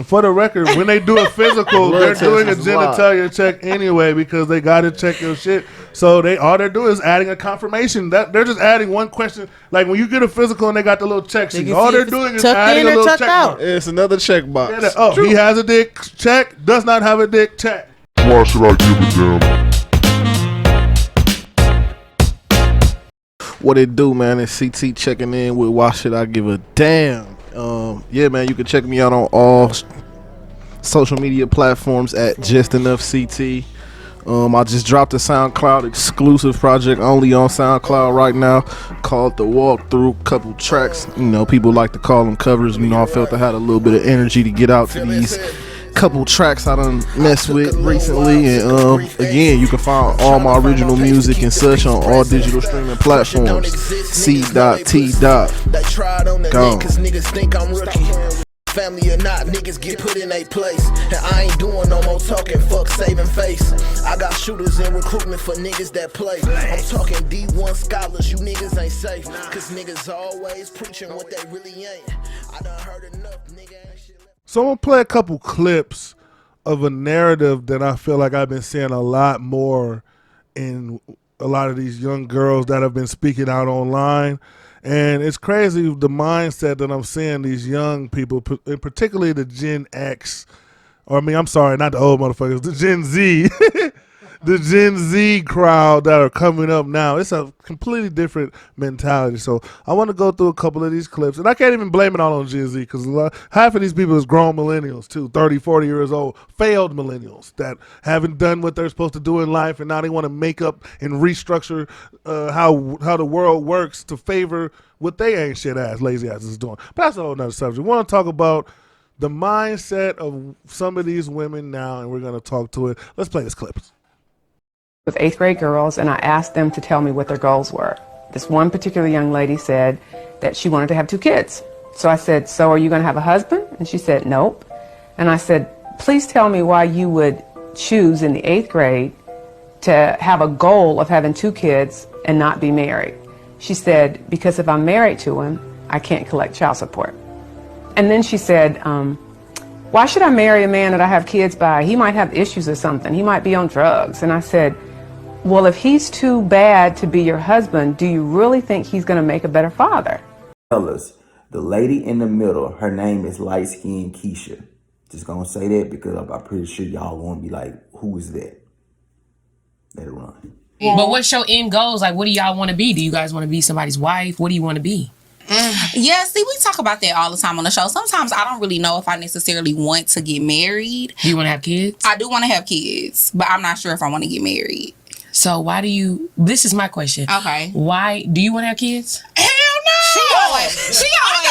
For the record, when they do a physical, they're doing a genitalia check anyway because they got to check your shit. So all they're doing is adding a confirmation. That they're just adding one question. Like when you get a physical and they got the little check sheet, all they're doing is adding a little check mark. It's another check box. He has a dick, check. Does not have a dick, check. Why should I give a damn? What it do, man? It's CT checking in with Why Should I Give a Damn? Yeah, man, you can check me out on all social media platforms at Just Enough CT. I just dropped a SoundCloud exclusive project only on SoundCloud right now called The Walkthrough. Couple tracks, people like to call them covers. I felt I had a little bit of energy to get out to these couple tracks I done messed with recently. And again, you can find all my original music and such on all digital streaming platforms. C.T. Gone. Family or not, niggas get put in a place. And I ain't doing no more talking, fuck saving face. I got shooters in recruitment for niggas that play. I'm talking D1 scholars, you niggas ain't safe. Cause niggas always preaching what they really ain't. I done heard enough, nigga ain't shit. So I'm going to play a couple clips of a narrative that I feel like I've been seeing a lot more in a lot of these young girls that have been speaking out online. And it's crazy the mindset that I'm seeing these young people, and particularly the Gen X, I'm sorry, not the old motherfuckers, the Gen Z, the Gen Z crowd that are coming up now. It's a completely different mentality. So I want to go through a couple of these clips. And I can't even blame it all on Gen Z because half of these people is grown millennials too, 30, 40 years old, failed millennials that haven't done what they're supposed to do in life. And now they want to make up and restructure how the world works to favor what they ain't shit ass, lazy asses is doing. But that's a whole nother subject. We want to talk about the mindset of some of these women now, and we're going to talk to it. Let's play this clip. With 8th grade girls, and I asked them to tell me what their goals were. This one particular young lady said that she wanted to have 2 kids. So I said, so are you going to have a husband? And she said, nope. And I said, please tell me why you would choose in the 8th grade to have a goal of having 2 kids and not be married. She said, because if I'm married to him, I can't collect child support. And then she said, why should I marry a man that I have kids by? He might have issues or something. He might be on drugs. And I said, well, if he's too bad to be your husband, do you really think he's going to make a better father? Fellas, the lady in the middle, her name is light skinned Keisha. Just going to say that because I'm pretty sure y'all going to be like, who is that? Let it run. But what's your end goals? Like, what do y'all want to be? Do you guys want to be somebody's wife? What do you want to be? Yeah, see, we talk about that all the time on the show. Sometimes I don't really know if I necessarily want to get married. Do you want to have kids? I do want to have kids, but I'm not sure if I want to get married. So why do you... This is my question. Okay. Why... Do you want to have kids? Hell no! She always say she want to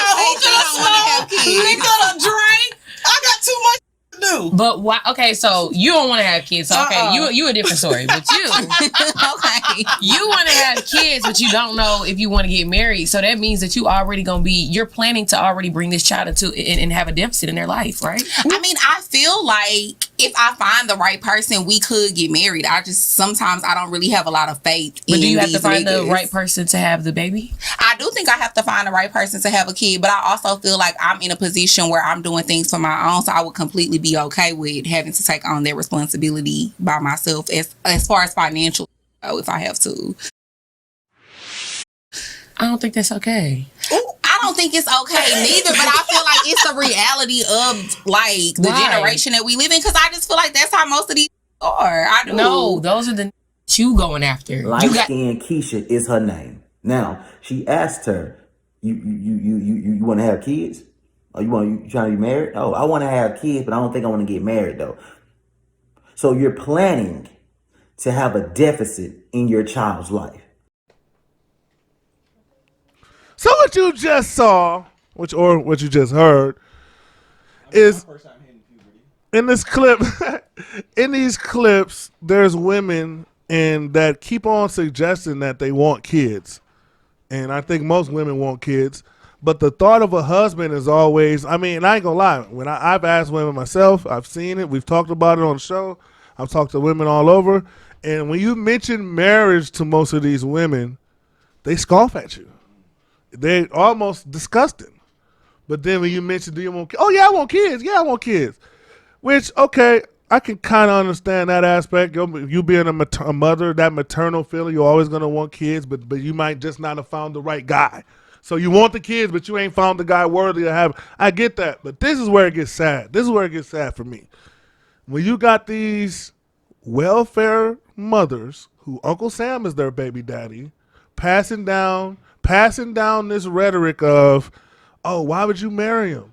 have kids. Liquor to drink. I got too much to do. But why? Okay, so you don't want to have kids. So, okay, you a different story. But you, Okay. you want to have kids, but you don't know if you want to get married. So that means that you already you're planning to already bring this child into and have a deficit in their life, right? I mean, I feel like if I find the right person, we could get married. Sometimes I don't really have a lot of faith in But do you have to these find niggas. the right person to have the baby? I do think I have to find the right person to have a kid, but I also feel like I'm in a position where I'm doing things for my own, so I would completely be okay with having to take on that responsibility by myself as far as financial, if I have to. I don't think that's okay. I don't think it's okay neither, but I feel like it's the reality of like the generation that we live in, because I just feel like that's how most of these are. I do. No, those are the you going after. Light Skin Keisha is her name. Now, she asked her, you want to have kids? Or you trying to be married? Oh, I want to have kids, but I don't think I want to get married though. So you're planning to have a deficit in your child's life. So what you just saw, what you just heard, is in this clip. In these clips, there's women that keep on suggesting that they want kids, and I think most women want kids. But the thought of a husband is always, I mean, I ain't gonna lie. When I've asked women myself, I've seen it. We've talked about it on the show. I've talked to women all over, and when you mention marriage to most of these women, they scoff at you. They're almost disgusting. But then when you mention, do you want kids? Oh, yeah, I want kids. Yeah, I want kids. Which, okay, I can kind of understand that aspect. You being a mother, that maternal feeling, you're always going to want kids, but you might just not have found the right guy. So you want the kids, but you ain't found the guy worthy of having. I get that, but this is where it gets sad. This is where it gets sad for me. When you got these welfare mothers who Uncle Sam is their baby daddy, passing down this rhetoric of, oh, why would you marry him?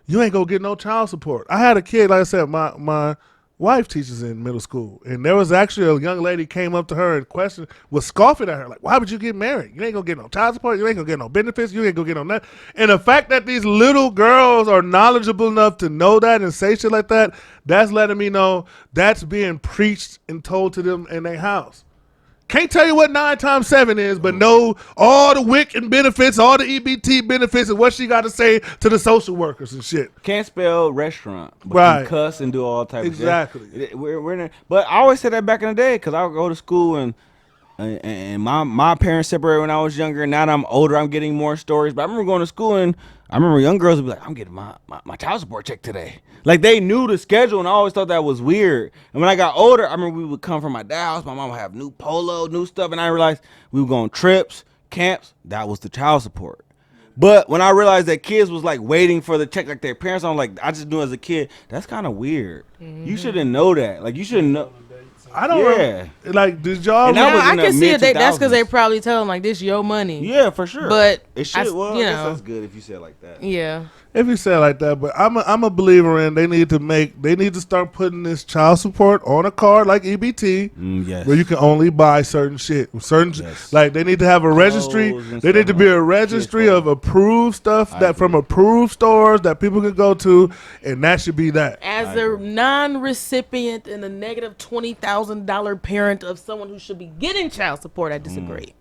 You ain't gonna get no child support. I had a kid, like I said, my wife teaches in middle school, and there was actually a young lady came up to her and was scoffing at her, like, why would you get married? You ain't gonna get no child support, you ain't gonna get no benefits, you ain't gonna get no nothing. And the fact that these little girls are knowledgeable enough to know that and say shit like that, that's letting me know that's being preached and told to them in their house. Can't tell you what 9 times 7 is, but know all the WIC and benefits, all the EBT benefits, and what she got to say to the social workers and shit. Can't spell restaurant, but can cuss and do all types of shit. We're but I always said that back in the day, because I would go to school and my parents separated when I was younger. Now that I'm older, I'm getting more stories. But I remember going to school and I remember young girls would be like, I'm getting my child support check today. Like, they knew the schedule, and I always thought that was weird. And when I got older, I remember we would come from my dad's house. My mom would have new polo, new stuff, and I realized we would go on trips, camps. That was the child support. But when I realized that kids was like waiting for the check like their parents, I'm like, I just knew as a kid, that's kind of weird. Mm-hmm. You shouldn't know that. Like, you shouldn't know. I don't like, did y'all? Yeah, I can see it. That's because they probably tell them like, this your money. Yeah, for sure. But it should. I guess that's good if you say it like that. Yeah. If you say it like that, but I'm a believer in they need to start putting this child support on a card like EBT, yes, where you can only buy certain shit. Like, they need to have a registry. They need to be a registry of approved stuff from approved stores that people can go to, and that should be that. As a non-recipient and a negative $20,000 parent of someone who should be getting child support, I disagree.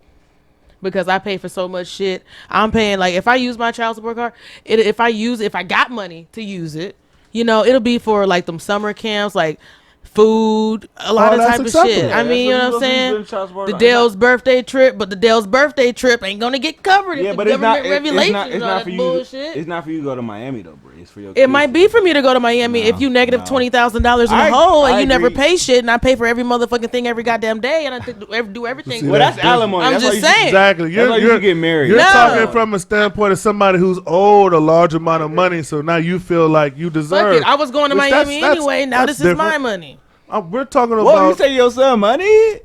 Because I pay for so much shit. I'm paying, like, if I use my child support card, if I got money to use it, it'll be for like them summer camps, like food, a lot of type of shit. I mean, you know what I'm saying? The Dale's birthday trip, but the Dale's birthday trip ain't gonna get covered. Yeah, but it's not for you. Bullshit. It's not for you to go to Miami though, bro. It's for your kids. It might be for me to go to Miami if you negative $20,000 in the hole and you never pay shit, and I pay for every motherfucking thing every goddamn day, and I do everything. Well, that's alimony. I'm just saying. Exactly. You're get married. You're talking from a standpoint of somebody who's owed a large amount of money, so now you feel like you deserve. Fuck it. I was going to Miami anyway. Now this is my money. We're talking about. What, you say your son money?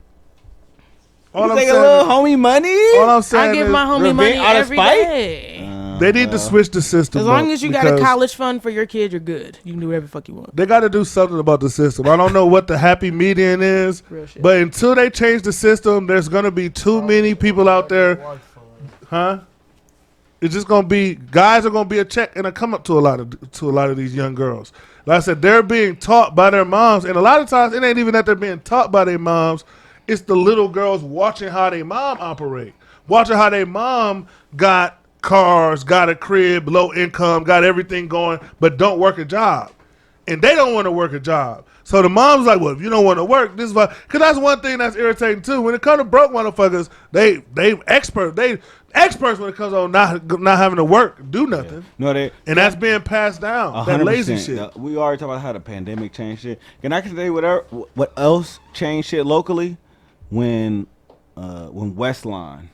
All you take a little homie money? All I'm saying I give my homie money every day. They need to switch the system. As long as you got a college fund for your kid, you're good. You can do whatever the fuck you want. They got to do something about the system. I don't know what the happy median is, but until they change the system, there's going to be too many people out there. Huh? It's just gonna be guys are gonna be a check and a come up to a lot of these young girls. Like I said, they're being taught by their moms, and a lot of times it ain't even that they're being taught by their moms. It's the little girls watching how their mom operate, watching how their mom got cars, got a crib, low income, got everything going, but don't work a job, and they don't want to work a job. So the mom's like, well, if you don't want to work, this is why. Because that's one thing that's irritating too. When it comes to broke motherfuckers, they experts when it comes on not having to work, do nothing. No, and that's being passed down. That lazy shit. We already talked about how the pandemic changed shit. Can I tell you what else changed shit locally? When Westline,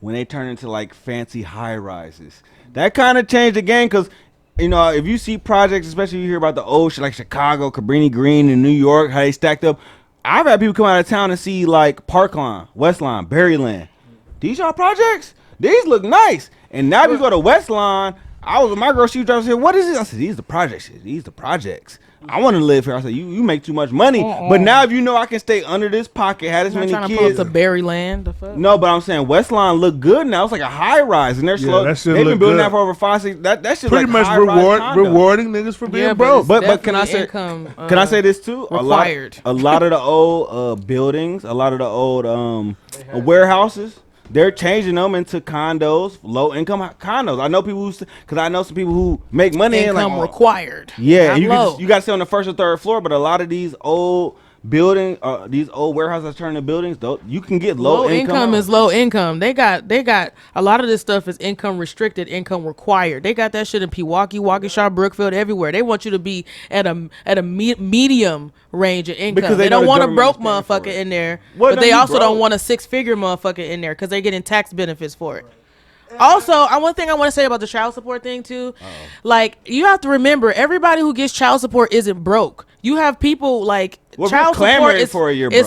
when they turned into like fancy high rises, that kind of changed the game. Because you know, if you see projects, especially you hear about the old shit like Chicago, Cabrini Green, and New York, how they stacked up. I've had people come out of town and see like Parkline, Westline, Berryland. These y'all projects? These look nice. And now if you go to Westline, I was with my girl, she was driving, said, what is this? I said, these the projects. These the projects. I want to live here. I said, you make too much money. But now if you know I can stay under this pocket, have this many trying kids. to pull up to Berryland. The fuck? No, but I'm saying Westline look good now. It's like a high rise, and they're slow. They've been building that for over 5-6. That shit pretty like much rewarding niggas for being broke. But can I say can I say this too? Required. A lot of the old buildings, a lot of the old warehouses. They're changing them into condos, low income condos. I know people because I know some people who make money income required. Yeah, and you got to stay on the first or third floor. But a lot of these old buildings, these old warehouses that turn into buildings, though, you can get low income. Is low income. They got a lot of this stuff is income restricted, income required. They got that shit in Pewaukee, Waukesha, Brookfield, everywhere. They want you to be at a medium range of income. Because they don't want a broke motherfucker in there, but they also don't want a 6-figure motherfucker in there because they're getting tax benefits for it. Also, one thing I want to say about the child support thing too, like you have to remember, everybody who gets child support isn't broke. You have people like child support is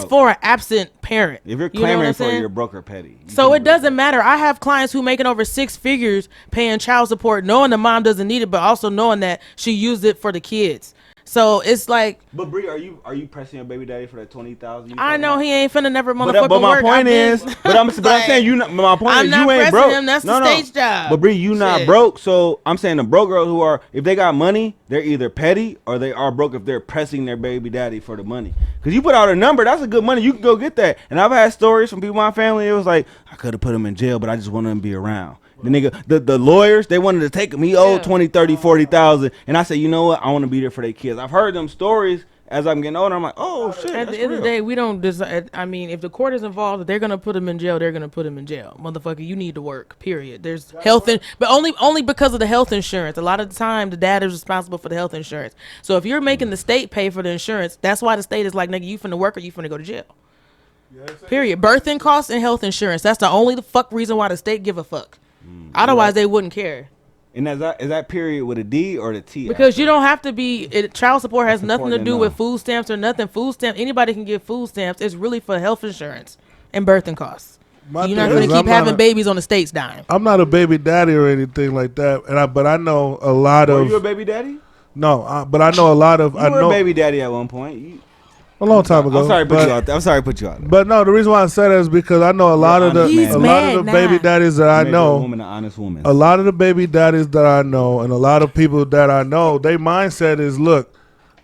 for an absent parent. If you're clamoring for it, you're broke or petty. So it doesn't matter. I have clients who making over 6 figures paying child support, knowing the mom doesn't need it, but also knowing that she used it for the kids. So it's like. But Bree, are you pressing your baby daddy for that $20,000? I know he ain't finna never motherfucking but my work. point is, I'm saying you. My point is you ain't broke. Him, that's the stage job. But Bree, you not broke. So I'm saying the broke girls who are, if they got money, they're either petty or they are broke if they're pressing their baby daddy for the money. Because you put out a number, that's a good money. You can go get that. And I've had stories from people in my family. It was like, I could have put him in jail, but I just wanted him to be around. The nigga, the lawyers, they wanted to take him. He owed 20, 30, 40,000. And I said, you know what? I want to be there for their kids. I've heard them stories as I'm getting older. I'm like, oh, shit. At the end of the day, we don't decide. I mean, if the court is involved, if they're going to put him in jail, they're going to put him in jail. Motherfucker, you need to work, period. There's but only because of the health insurance. A lot of the time, the dad is responsible for the health insurance. So if you're making the state pay for the insurance, that's why the state is like, nigga, you finna work or you finna go to jail. Period. Birthing costs and health insurance. That's the only reason why the state give a fuck. Otherwise, they wouldn't care. And is that period with a D or the T? Because you don't have to be. Child support has nothing to do with food stamps or nothing. Food stamps. Anybody can get food stamps. It's really for health insurance and birthing costs. You're not going to keep having babies on the state's dime. I'm not a baby daddy or anything like that, but I know a lot of. Were you a baby daddy? No, but I know a lot of. You were a baby daddy at one point. A long time ago. I'm sorry to put you out there. But no, the reason why I say that is because I know a lot of the baby daddies that I know. A woman, an honest woman. A lot of the baby daddies that I know, and a lot of people that I know, their mindset is, look,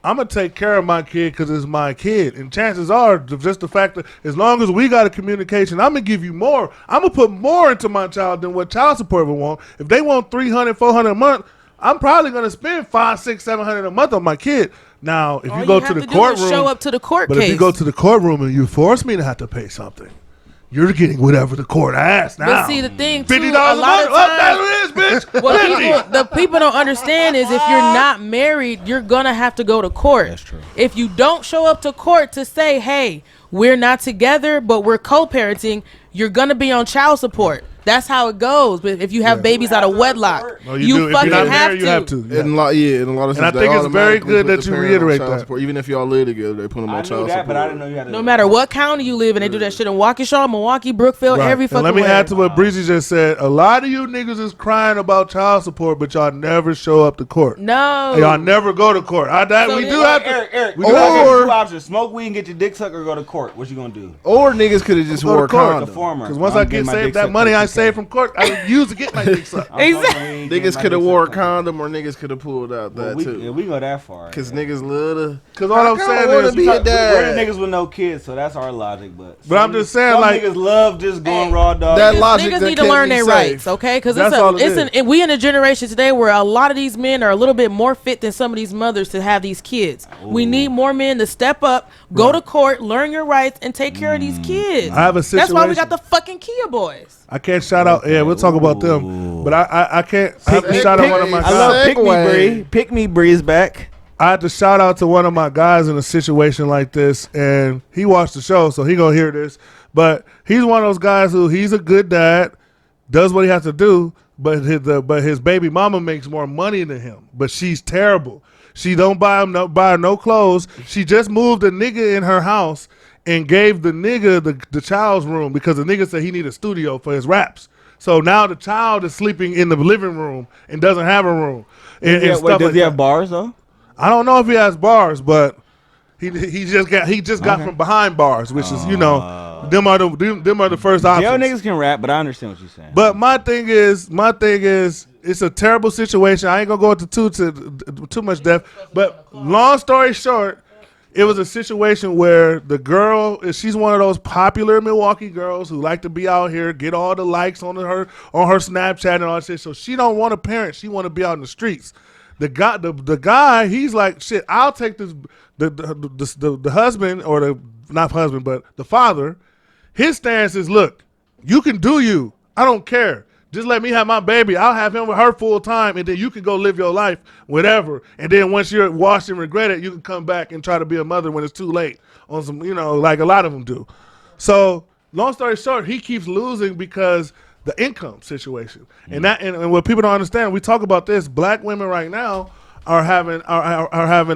I'm gonna take care of my kid because it's my kid, and chances are, just the fact that as long as we got a communication, I'm gonna give you more. I'm gonna put more into my child than what child support would want. If they want $300, $400 a month, I'm probably gonna spend $500, $600, $700 a month on my kid. Now, if you go to the courtroom, show up to the court but case. if you go to the courtroom and you force me to have to pay something, you're getting whatever the court asks now. But see, the thing too, $50 a lot of times, that's what it is, bitch. What the people don't understand is if you're not married, you're gonna have to go to court. That's true. If you don't show up to court to say, hey, we're not together, but we're co-parenting, you're gonna be on child support. That's how it goes. But if you have babies out of wedlock, you fucking have to. In a lot of and I think it's very good that you reiterate that. Support. Even if y'all live together, they put them on child support. But I didn't know you had to. No matter what county you live in, they do that shit in Waukesha, Milwaukee, Brookfield, every fucking way. And let me add to what Wow. Breezy just said. A lot of you niggas is crying about child support, but y'all never show up to court. No. Y'all never go to court. We do have to. Eric, we do have two options. Smoke weed and get your dick sucked or go to court. What you gonna do? Or niggas could have just wore a condom. Because once I get saved that money, I saved from court. I refuse to get my dick sucked. Niggas could have wore a condom or niggas could have pulled out that too. Yeah, we go that far. Cause niggas love to. Cause all I'm saying is be a dad. We're niggas with no kids, so that's our logic. But I'm just saying, some like, niggas love just going raw dog. That logic Niggas that need to can't learn be their safe. rights, okay? Because we in a generation today where a lot of these men are a little bit more fit than some of these mothers to have these kids. We need more men to step up, go to court, learn your rights, and take care of these kids. I have a situation. That's why we got the fucking Kia boys. I can't shout out. Yeah, we'll talk about them. But I can't. I have to shout out one of my guys. I love Pick Me Bree. Pick Me Bree's back. I had to shout out to one of my guys in a situation like this, and he watched the show, so he gonna hear this. But he's one of those guys who he's a good dad, does what he has to do, but his baby mama makes more money than him. But she's terrible. She don't buy her no clothes. She just moved a nigga in her house and gave the nigga the child's room because the nigga said he need a studio for his raps. So now the child is sleeping in the living room and doesn't have a room. Does he have bars though? I don't know if he has bars, but he just got from behind bars, which is them are the first options. Jail niggas can rap, but I understand what you're saying. But my thing is, it's a terrible situation. I ain't gonna go into too much depth. But long story short, it was a situation where the girl, she's one of those popular Milwaukee girls who like to be out here, get all the likes on her Snapchat and all that shit. So she don't want a parent. She want to be out in the streets. The guy, he's like, shit, I'll take this. The husband, or not husband, but the father, his stance is, look, you can do you. I don't care. Just let me have my baby. I'll have him with her full time, and then you can go live your life, whatever. And then once you're washed and regret it, you can come back and try to be a mother when it's too late. On some, like a lot of them do. So long story short, he keeps losing because the income situation, and what people don't understand. We talk about this. Black women right now are having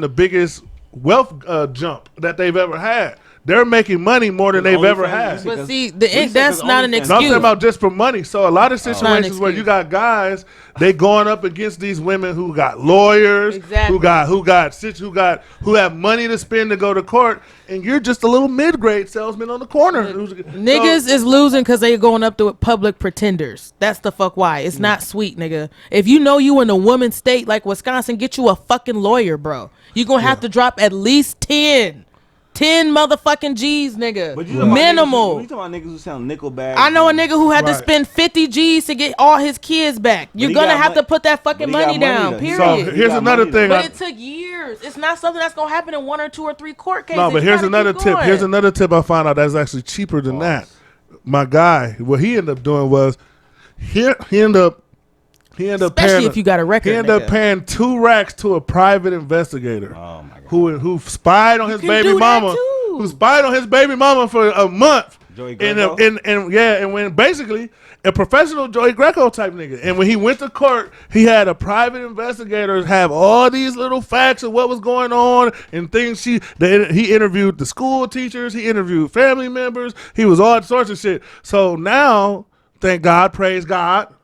the biggest wealth jump that they've ever had. They're making money more than they've ever had. But see, that's not an excuse. No, I'm talking about just for money. So a lot of situations where you got guys, they going up against these women who got lawyers, who have money to spend to go to court, and you're just a little mid-grade salesman on the corner. Niggas is losing because they going up to public pretenders. That's the fuck why. It's not sweet, nigga. If you know you in a woman state like Wisconsin, get you a fucking lawyer, bro. You're going to have to drop at least 10 motherfucking G's, nigga. Minimal. You talking about niggas who sound nickel bag? I know a nigga who had to spend 50 G's to get all his kids back. You're gonna have to put that fucking money down. Period. So here's another thing. But it took years. It's not something that's gonna happen in 1 or 2 or 3 court cases. No, but here's another tip. Here's another tip I found out that's actually cheaper than that. My guy, what he ended up doing was he ended up Especially paying, if you got a record. He ended up paying 2 racks to a private investigator. Oh my God. Who spied on his baby mama. Who spied on his baby mama for a month. Joey Greco? And when basically a professional Joey Greco type nigga. And when he went to court, he had a private investigator have all these little facts of what was going on and things. He interviewed the school teachers, he interviewed family members, he was all sorts of shit. So now, thank God, praise God,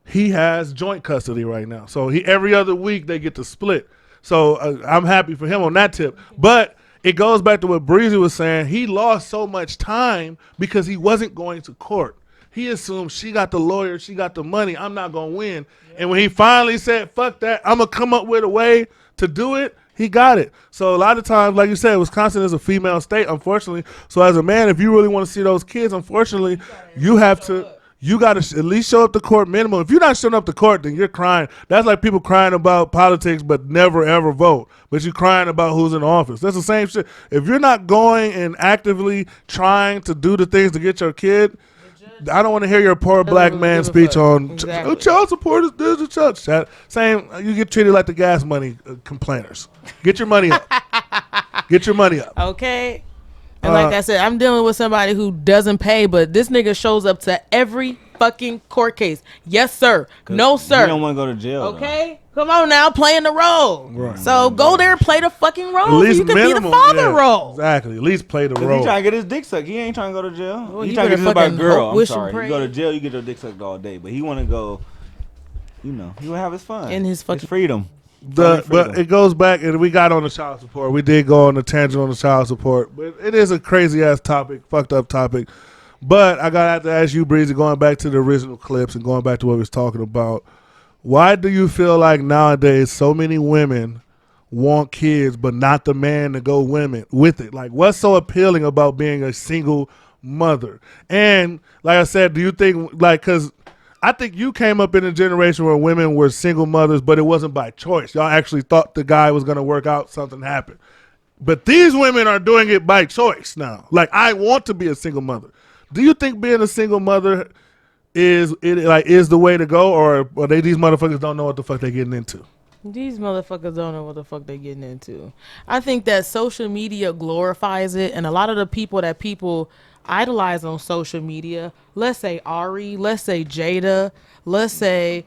he has joint custody right now. So every other week they get to split. So I'm happy for him on that tip. But it goes back to what Breezy was saying. He lost so much time because he wasn't going to court. He assumed she got the lawyer, she got the money, I'm not going to win. Yeah. And when he finally said, fuck that, I'm going to come up with a way to do it, he got it. So a lot of times, like you said, Wisconsin is a female state, unfortunately. So as a man, if you really want to see those kids, unfortunately, you got to at least show up to court minimum. If you're not showing up to court, then you're crying. That's like people crying about politics but never, ever vote. But you're crying about who's in office. That's the same shit. If you're not going and actively trying to do the things to get your kid, I don't want to hear your poor black man speech on child support is this and child. Same, you get treated like the gas money complainers. Get your money up. Get your money up. Okay. And like I said, I'm dealing with somebody who doesn't pay, but this nigga shows up to every fucking court case. Yes, sir. No, sir. You don't want to go to jail. Okay? Come on now, playing the role. Right. So go there and play the fucking role. At least so you can be the father role. Exactly. At least play the role. He trying to get his dick sucked. He ain't trying to go to jail. Well, he you trying to get his by a girl. I'm wish sorry. You go to jail, you get your dick sucked all day. But he want to go, he want to have his fun. In his fucking freedom. But it goes back, and we got on the child support. We did go on the tangent on the child support, but it is a crazy ass topic, fucked up topic. But I gotta have to ask you, Breezy, going back to the original clips and going back to what we was talking about, why do you feel like nowadays so many women want kids but not the man to go with it? Like, what's so appealing about being a single mother? And like I said, do you think, like, because I think you came up in a generation where women were single mothers, but it wasn't by choice. Y'all actually thought the guy was going to work out, something happened. But these women are doing it by choice now. Like, I want to be a single mother. Do you think being a single mother is the way to go, or these motherfuckers don't know what the fuck they're getting into? These motherfuckers don't know what the fuck they're getting into. I think that social media glorifies it, and a lot of the people that people idolize on social media, let's say Ari, let's say Jada, let's say,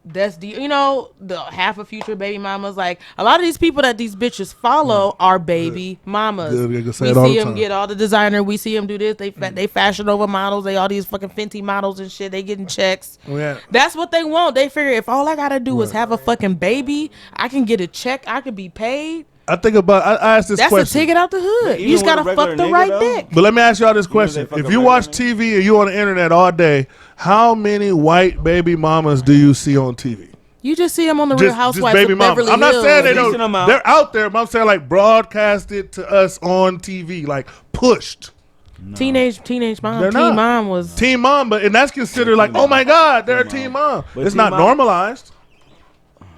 that's the half of future baby mamas. Like, a lot of these people that these bitches follow are baby mamas. Good. We see them get all the designer. We see them do this. They fashion over models. They all these fucking Fenty models and shit. They getting checks. Yeah. That's what they want. They figure if all I gotta do is have a fucking baby, I can get a check. I can be paid. I asked this question. That's a ticket out the hood. You just gotta fuck the right dick. But let me ask y'all this question. If you watch TV and you on the internet all day, how many white baby mamas do you see on TV? You just see them on the Real Housewives of Beverly Hills. I'm not saying they don't. They're out there, but I'm saying like broadcasted to us on TV, like pushed. No. Teenage mom. Teen mom was teen mom, and that's considered like, oh my God, they're a teen mom. But it's not normalized.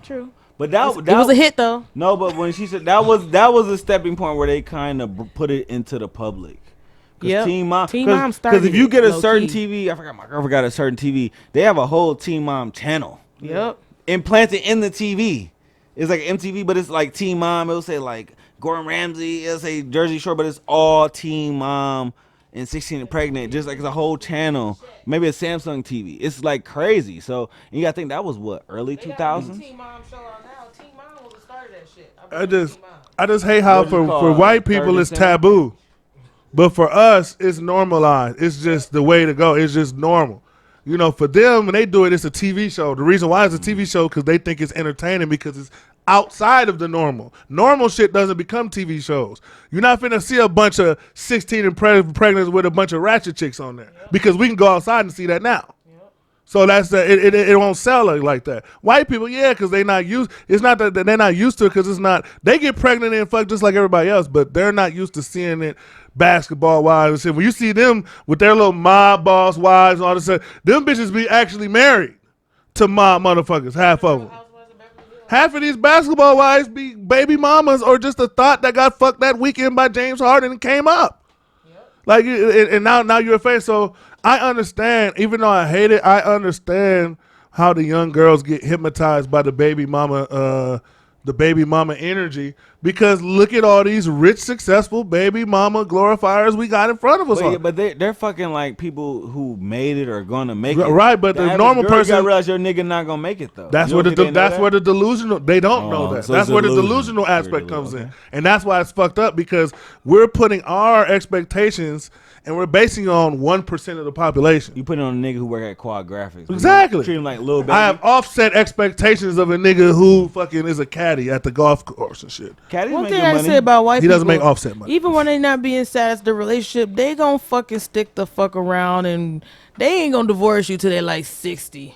True. But that it was a hit though. No, but when she said that was a stepping point where they kind of put it into the public. Yeah, Teen Mom started. Because if you get a certain TV, I forgot my girlfriend got a certain TV. They have a whole Teen Mom channel. Yep. Implanted in the TV. It's like MTV, but it's like Teen Mom. It'll say like Gordon Ramsay. It'll say Jersey Shore, but it's all Teen Mom and 16 and Pregnant. Just like it's a whole channel. Maybe a Samsung TV. It's like crazy. So you gotta think that was what, early 2000s. Teen Mom show on now. Teen Mom was the start of that shit. I just hate how for white people it's taboo. But for us, it's normalized. It's just the way to go. It's just normal. For them, when they do it, it's a TV show. The reason why it's a TV show because they think it's entertaining because it's outside of the normal. Normal shit doesn't become TV shows. You're not finna see a bunch of 16 and pregnant with a bunch of ratchet chicks on there because we can go outside and see that now. So that's it won't sell like that. White people, yeah, because they not used. It's not that they're not used to it because it's not. They get pregnant and fuck just like everybody else, but they're not used to seeing it basketball wise and shit. When you see them with their little mob boss wives and all this stuff, them bitches be actually married to mob motherfuckers. Half of them. Half of these basketball wives be baby mamas or just a thought that got fucked that weekend by James Harden and came up. Like, and now you're a face. So I understand, even though I hate it, I understand how the young girls get hypnotized by the baby mama energy, because look at all these rich, successful baby mama glorifiers we got in front of us. But they're fucking like people who made it or gonna make it. Right, but the normal person gotta realize your nigga not gonna make it though. That's where the delusional. They don't know that. So that's where the delusional aspect comes in, and that's why it's fucked up because we're putting our expectations. And we're basing on 1% of the population. You put it on a nigga who work at Quad Graphics. Exactly. Treat him like little baby. I have offset expectations of a nigga who fucking is a caddy at the golf course and shit. Caddies One thing I say about white people, he doesn't make offset money. Even when they not being sad the relationship, they gonna fucking stick the fuck around and they ain't gonna divorce you till they're like 60.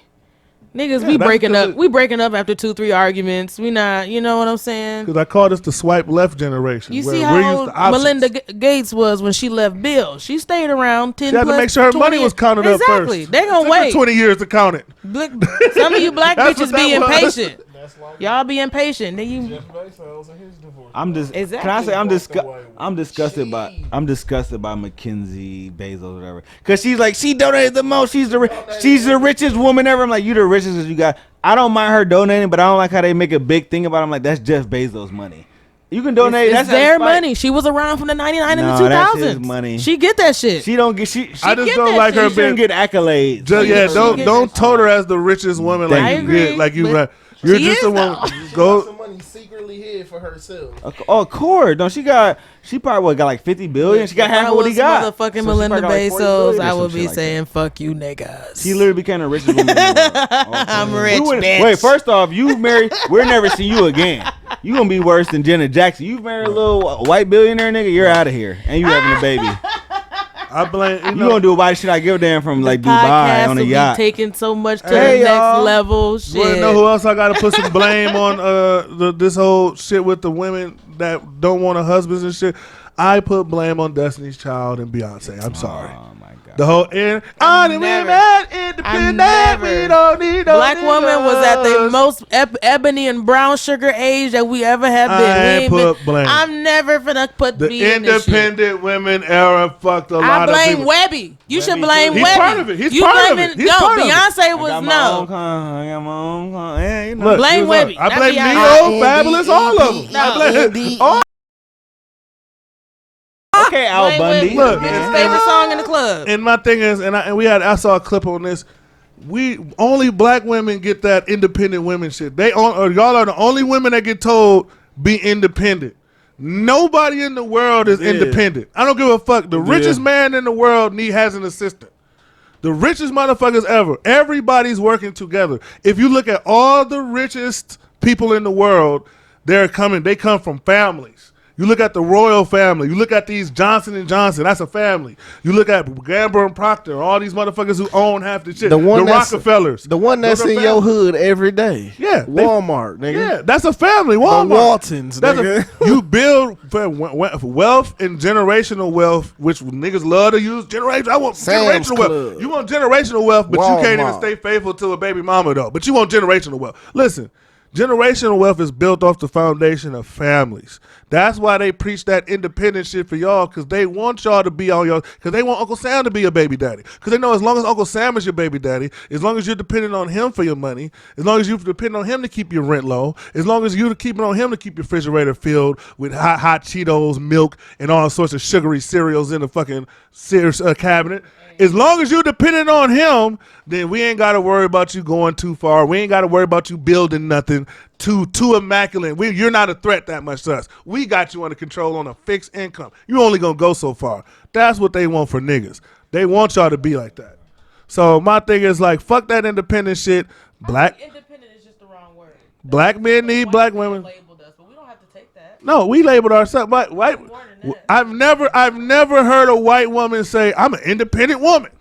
Niggas, we breaking up. We breaking up after 2-3 arguments. We not, you know what I'm saying? Because I call this the swipe left generation. You see how Melinda Gates was when she left Bill. She stayed around 10 She had to make sure her money was counted up first. Exactly. They gonna wait 20 years to count it. Some of you black bitches be impatient. Y'all be impatient. I'm just. Exactly. Can I say I'm disgusted by Mackenzie Bezos, whatever. Because she's like, she donated the most. She's the richest woman ever. I'm like, you the richest as you got. I don't mind her donating, but I don't like how they make a big thing about it. I'm like, that's Jeff Bezos' money. You can donate. It's their money. She was around from the 99 and the 2000s. That's his money. She get that shit. She don't get. I just don't like her. She shouldn't get accolades. Don't tote her as the richest woman. Like I agree. Like you. You're she just the one. Go. Some money secretly hid for herself. Oh, Cord. No, she probably got like 50 billion. She got half of what he got. Motherfucking Melinda Bezos. I would be saying, "Fuck you, niggas." She literally became the richest woman in the world. I'm rich, bitch. Wait, first off, you married. We'll never see you again. You gonna be worse than Janet Jackson. You married a little white billionaire nigga. You're out of here, and you having a baby. I blame You gonna do a body shit I give a damn from like Dubai Podcast on a will be yacht. taking so much to Hey, the next y'all. level. You wanna know Shit. who else I gotta put some blame on? This whole shit with the women that don't want a husbands and shit. I put blame on Destiny's Child and Beyonce. I'm sorry. Oh my god. The whole all the women independent. We don't need no Black woman was at the niggas. most ebony and brown sugar age that we ever have been. I ain't We ain't put blame. I'm never finna put The me in this shit. independent women era fucked a I lot of blame people. Webby. You should blame He's Webby. part of it. He's you part of blaming, it. He's no, part of it. Beyonce I was got my no. own con. I got my own con. Yeah, you know. Look, Blame here's what- Webby, I not blame Beyonce. Neo, Fabulous, all of them. I blame all. Okay, Al Blame Bundy. Webby. Look, His and- favorite song in the club. And my thing is, I saw a clip on this. We only black women get that independent women shit. Y'all are the only women that get told be independent. Nobody in the world is independent. I don't give a fuck. The richest man in the world has an assistant. The richest motherfuckers ever. Everybody's working together. If you look at all the richest people in the world, they come from families. You look at the royal family. You look at these Johnson & Johnson. That's a family. You look at Gamble and Procter. All these motherfuckers who own half the shit. The Rockefellers. The one that's Those are in your families. hood every day. Yeah. Walmart, nigga. Yeah, that's a family. Walmart. The Waltons, nigga. You build for wealth and generational wealth, which niggas love to use. I want Sam's generational Club. wealth. You want generational wealth, but you can't even Walmart. stay faithful to a baby mama, though. But you want generational wealth. Listen. Generational wealth is built off the foundation of families. That's why they preach that independent shit for y'all, because they want y'all to be on y'all, because they want Uncle Sam to be your baby daddy. Because they know as long as Uncle Sam is your baby daddy, as long as you're dependent on him for your money, as long as you depend on him to keep your rent low, as long as you're depending on him to keep your refrigerator filled with hot Cheetos, milk, and all sorts of sugary cereals in the fucking cabinet. As long as you're dependent on him, then we ain't got to worry about you going too far. We ain't got to worry about you building nothing too immaculate. You're not a threat that much to us. We got you under control on a fixed income. You only going to go so far. That's what they want for niggas. They want y'all to be like that. So my thing is like, fuck that independent shit. Independent is just the wrong word. Black men need black women. Labeled us, but we don't have to take that. No, we labeled ourselves. I've never heard a white woman say, I'm an independent woman.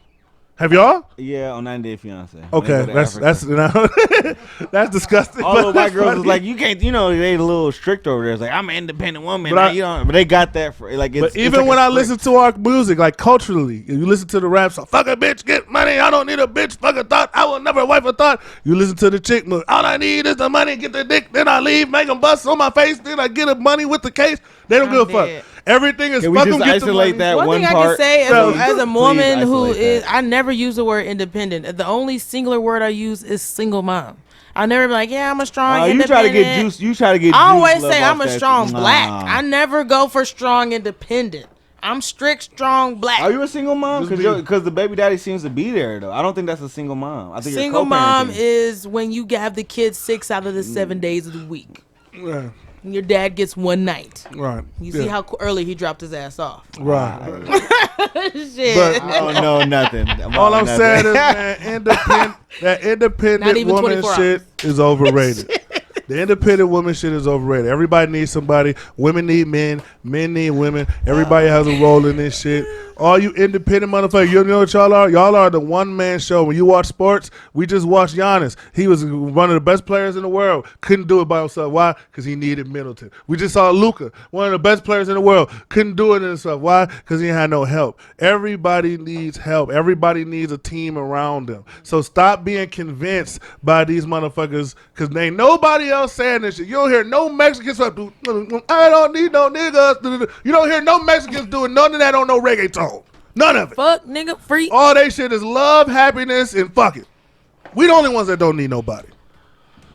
Have y'all? Yeah, on 90 Day Fiance. Okay, that's that's disgusting. All the white girls funny. is like, you can't, they a little strict over there. It's like, I'm an independent woman. But But they got that for like. But even when I listen to our music, like culturally, if you listen to the rap song, fuck a bitch, get money. I don't need a bitch, fuck a thought. I will never wife a thought. You listen to the chick, all I need is the money, get the dick, then I leave, make them bust on my face, then I get the money with the case. They don't give a fuck. Everything is Can we fuck just them, get the isolate money. that One thing I part? can say as a woman Please who isolate is, that. I never use the word independent. The only singular word I use is single mom. I never be like, yeah, I'm a strong you independent. try to get juice. You try to get. I always juice love say I'm off a that strong shit. black. Nah. I never go for strong independent. I'm strict strong black. Are you a single mom? Just be- Because the baby daddy seems to be there though. I don't think that's a single mom. I think Single you're mom co-parenting. is when you have the kids 6 out of the 7 days of the week. Yeah, And your dad gets one night. right. You see how early he dropped his ass off. Right. Shit. But I don't know nothing. all I'm saying is, man, that Not independent even woman 24 shit is overrated. The independent woman shit is overrated. Everybody needs somebody. Women need men. Men need women. Everybody has a role in this shit. All you independent motherfuckers, you know what y'all are? Y'all are the one-man show. When you watch sports, we just watched Giannis. He was one of the best players in the world. Couldn't do it by himself. Why? Because he needed Middleton. We just saw Luka, one of the best players in the world. Couldn't do it himself. Why? Because he had no help. Everybody needs help. Everybody needs a team around them. So stop being convinced by these motherfuckers, because ain't nobody else saying this shit. You don't hear no Mexicans I don't need no niggas. You don't hear no Mexicans doing none of that on no reggaeton. None of it. Fuck, nigga, free. All they shit is love, happiness, and fuck it. We the only ones that don't need nobody.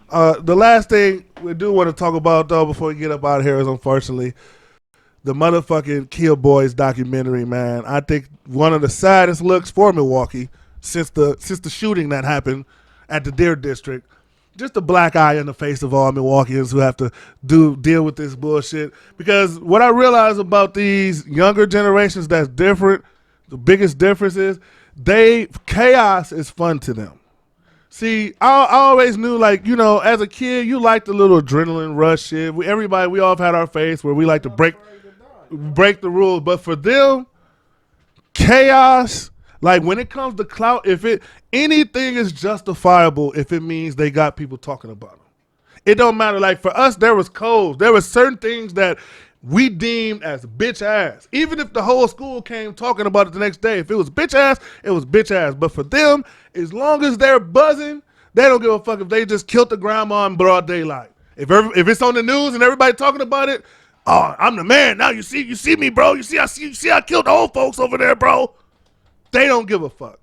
The last thing we do want to talk about, though, before we get up out of here is, unfortunately, the motherfucking Kill Boys documentary, man. I think one of the saddest looks for Milwaukee since the shooting that happened at the Deer District. Just a black eye in the face of all Milwaukeeans who have to deal with this bullshit. Because what I realize about these younger generations that's different, the biggest difference is chaos is fun to them. See, I always knew, like, you know, as a kid, you liked the little adrenaline rush shit. We all have had our phase where we like to break the rules. But for them, chaos. Like when it comes to clout, anything is justifiable if it means they got people talking about them. It don't matter. Like for us, there was codes. There were certain things that we deemed as bitch ass. Even if the whole school came talking about it the next day, if it was bitch ass, it was bitch ass. But for them, as long as they're buzzing, they don't give a fuck if they just killed the grandma in broad daylight. If it's on the news and everybody talking about it, oh, I'm the man. Now you see me, bro. You see I killed the old folks over there, bro. They don't give a fuck.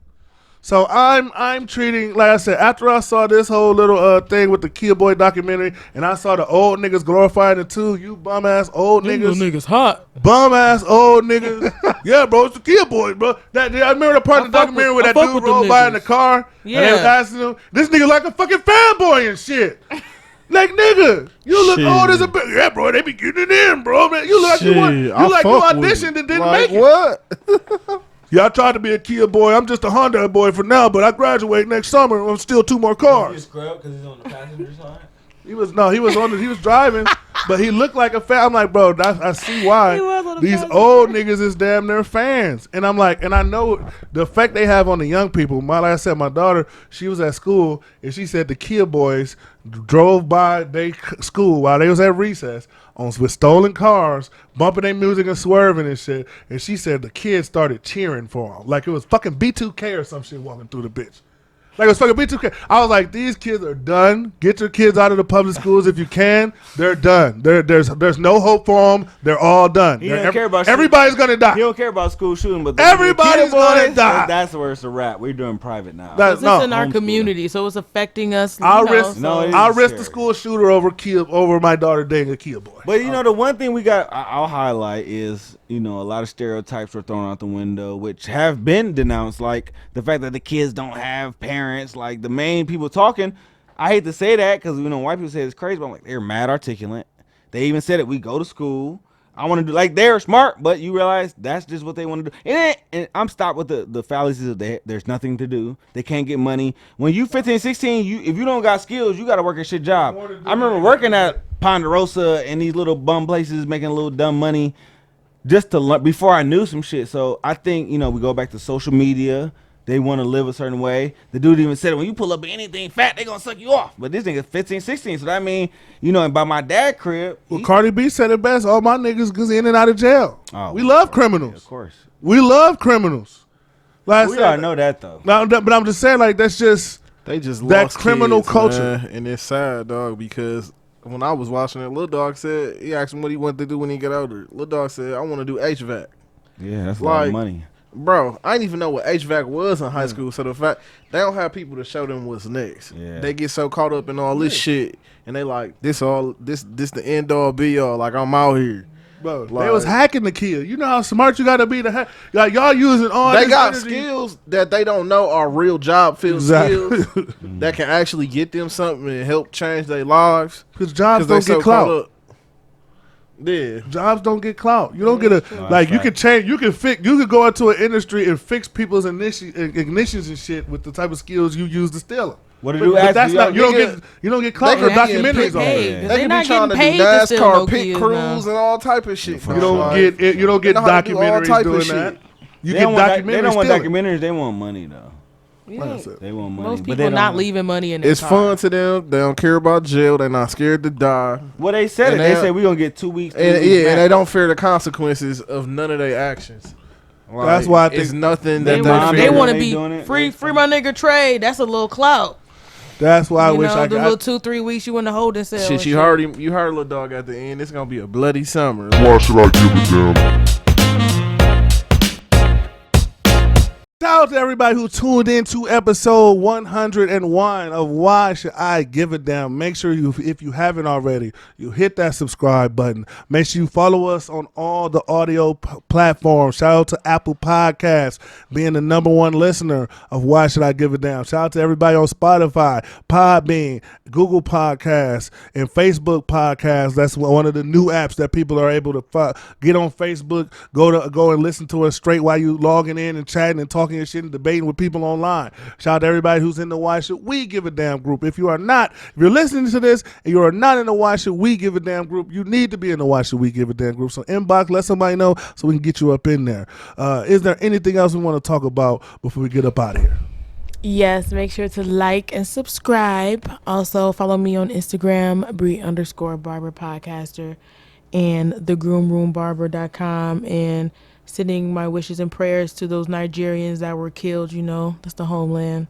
So I'm treating, like I said, after I saw this whole little thing with the Kia Boy documentary, and I saw the old niggas glorifying it too. You bum ass old niggas. Niggas hot. Bum ass old niggas. Yeah, bro, it's the Kia Boy, bro. I remember the part of the documentary where that dude rolled by in the car. Yeah. And they was asking him, this nigga like a fucking fanboy and shit. Like, nigga, you look old as a bitch. Yeah, bro, they be getting it in, bro. Man, you look like you auditioned and didn't make it. What? Yeah, I tried to be a Kia boy. I'm just a Honda boy for now, but I graduate next summer. I'm still 2 more cars. You scrub because he's on the passenger side? He was driving, but he looked like a fan. I'm like, bro, I see why these old niggas is damn near fans. And I'm like, and I know the effect they have on the young people. Like I said, my daughter, she was at school, and she said the Kia boys drove by their school while they was at recess with stolen cars, bumping their music and swerving and shit. And she said the kids started cheering for them. Like it was fucking B2K or some shit walking through the bitch. Like it was fucking B2K. I was like, these kids are done. Get your kids out of the public schools if you can. They're done. There's no hope for them. They're all done. He don't care about everybody's gonna die. He don't care about school shooting, but everybody's gonna die. That's where it's a wrap. We're doing private now. It's in our community, so it's affecting us. I'll risk the school shooter over my daughter dating a Kia boy. But the one thing I'll highlight is a lot of stereotypes were thrown out the window, which have been denounced, like the fact that the kids don't have parents. Like the main people talking, I hate to say that because white people say it's crazy, but I'm like, they're mad articulate. They even said it. We go to school. I want to do like they're smart, but you realize that's just what they want to do. And I'm stopped with the fallacies of there's nothing to do. They can't get money. When you 15, 16, if you don't got skills, you got to work a shit job. I remember working at Ponderosa and these little bum places making a little dumb money just to learn before I knew some shit. So I think we go back to social media. They want to live a certain way. The dude even said, when you pull up anything fat, they going to suck you off. But this nigga's 15, 16. So that mean, and by my dad crib. Well, Cardi B said it best. All my niggas goes in and out of jail. Oh, we love criminals. Yeah, of course. We love criminals. Like we all know that, though. But I'm just saying, like, that's just they just that lost criminal kids, culture. Man. And it's sad, dog, because when I was watching it, Lil Dog said, he asked him what he wanted to do when he got older. Lil Dog said, I want to do HVAC. Yeah, that's a lot of money. Bro, I didn't even know what HVAC was in high school. So the fact they don't have people to show them what's next. Yeah. They get so caught up in all this shit, and they like this the end all be all. Like I'm out here, bro. They was hacking the kid. You know how smart you got to be to hack. Like y'all using all. They this got energy. skills that they don't know are real job field skills that can actually get them something and help change their lives. Because jobs don't get clout. Yeah, jobs don't get clout. You don't get you can change. You can go into an industry and fix people's ignitions and shit with the type of skills you use to steal them. What you don't get caught in documentaries on it. They can be trying to do NASCAR pit crews and all type of shit. You don't get documentaries doing that. You get documentaries. They don't want documentaries. They want money though. Yeah. They want money. Most people not leaving money in their It's car. fun to them. They don't care about jail. They're not scared to die. Well, they said They said we're going to get 2 weeks. And they don't fear the consequences of none of their actions. Like, that's why I think it's nothing they that they want to be free my nigga Trey. That's a little clout. That's why I wish I the got little 2-3 weeks you in the holding cell. Shit, you heard Lil Dog at the end. It's gonna be a bloody summer. Why should I give a damn? Shout out to everybody who tuned in to episode 101 of Why Should I Give a Damn. Make sure if you haven't already, you hit that subscribe button. Make sure you follow us on all the audio platforms. Shout out to Apple Podcasts being the #1 listener of Why Should I Give a Damn. Shout out to everybody on Spotify, Podbean, Google Podcasts, and Facebook Podcasts. That's one of the new apps that people are able to get on Facebook. Go and listen to us straight while you logging in and chatting and talking talking your shit and debating with people online. Shout out to everybody who's in the Why Should We Give a Damn group. If you're listening to this and you are not in the Why Should We Give a Damn group, you need to be in the Why Should We Give a Damn group. So inbox, let somebody know so we can get you up in there. Is there anything else we want to talk about before we get up out of here? Yes, make sure to like and subscribe. Also, follow me on Instagram, Bree_Barber Podcaster, and thegroomroombarber.com, and sending my wishes and prayers to those Nigerians that were killed. That's the homeland.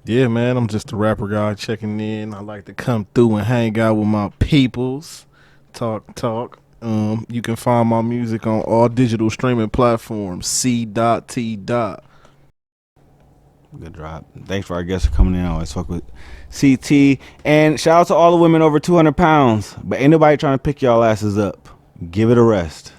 Yeah, man, I'm just a rapper guy checking in. I like to come through and hang out with my peoples. Talk. You can find my music on all digital streaming platforms, C.T. Good drop. Thanks for our guests for coming in. I always fuck with CT. And shout out to all the women over 200 pounds. But ain't nobody trying to pick y'all asses up. Give it a rest.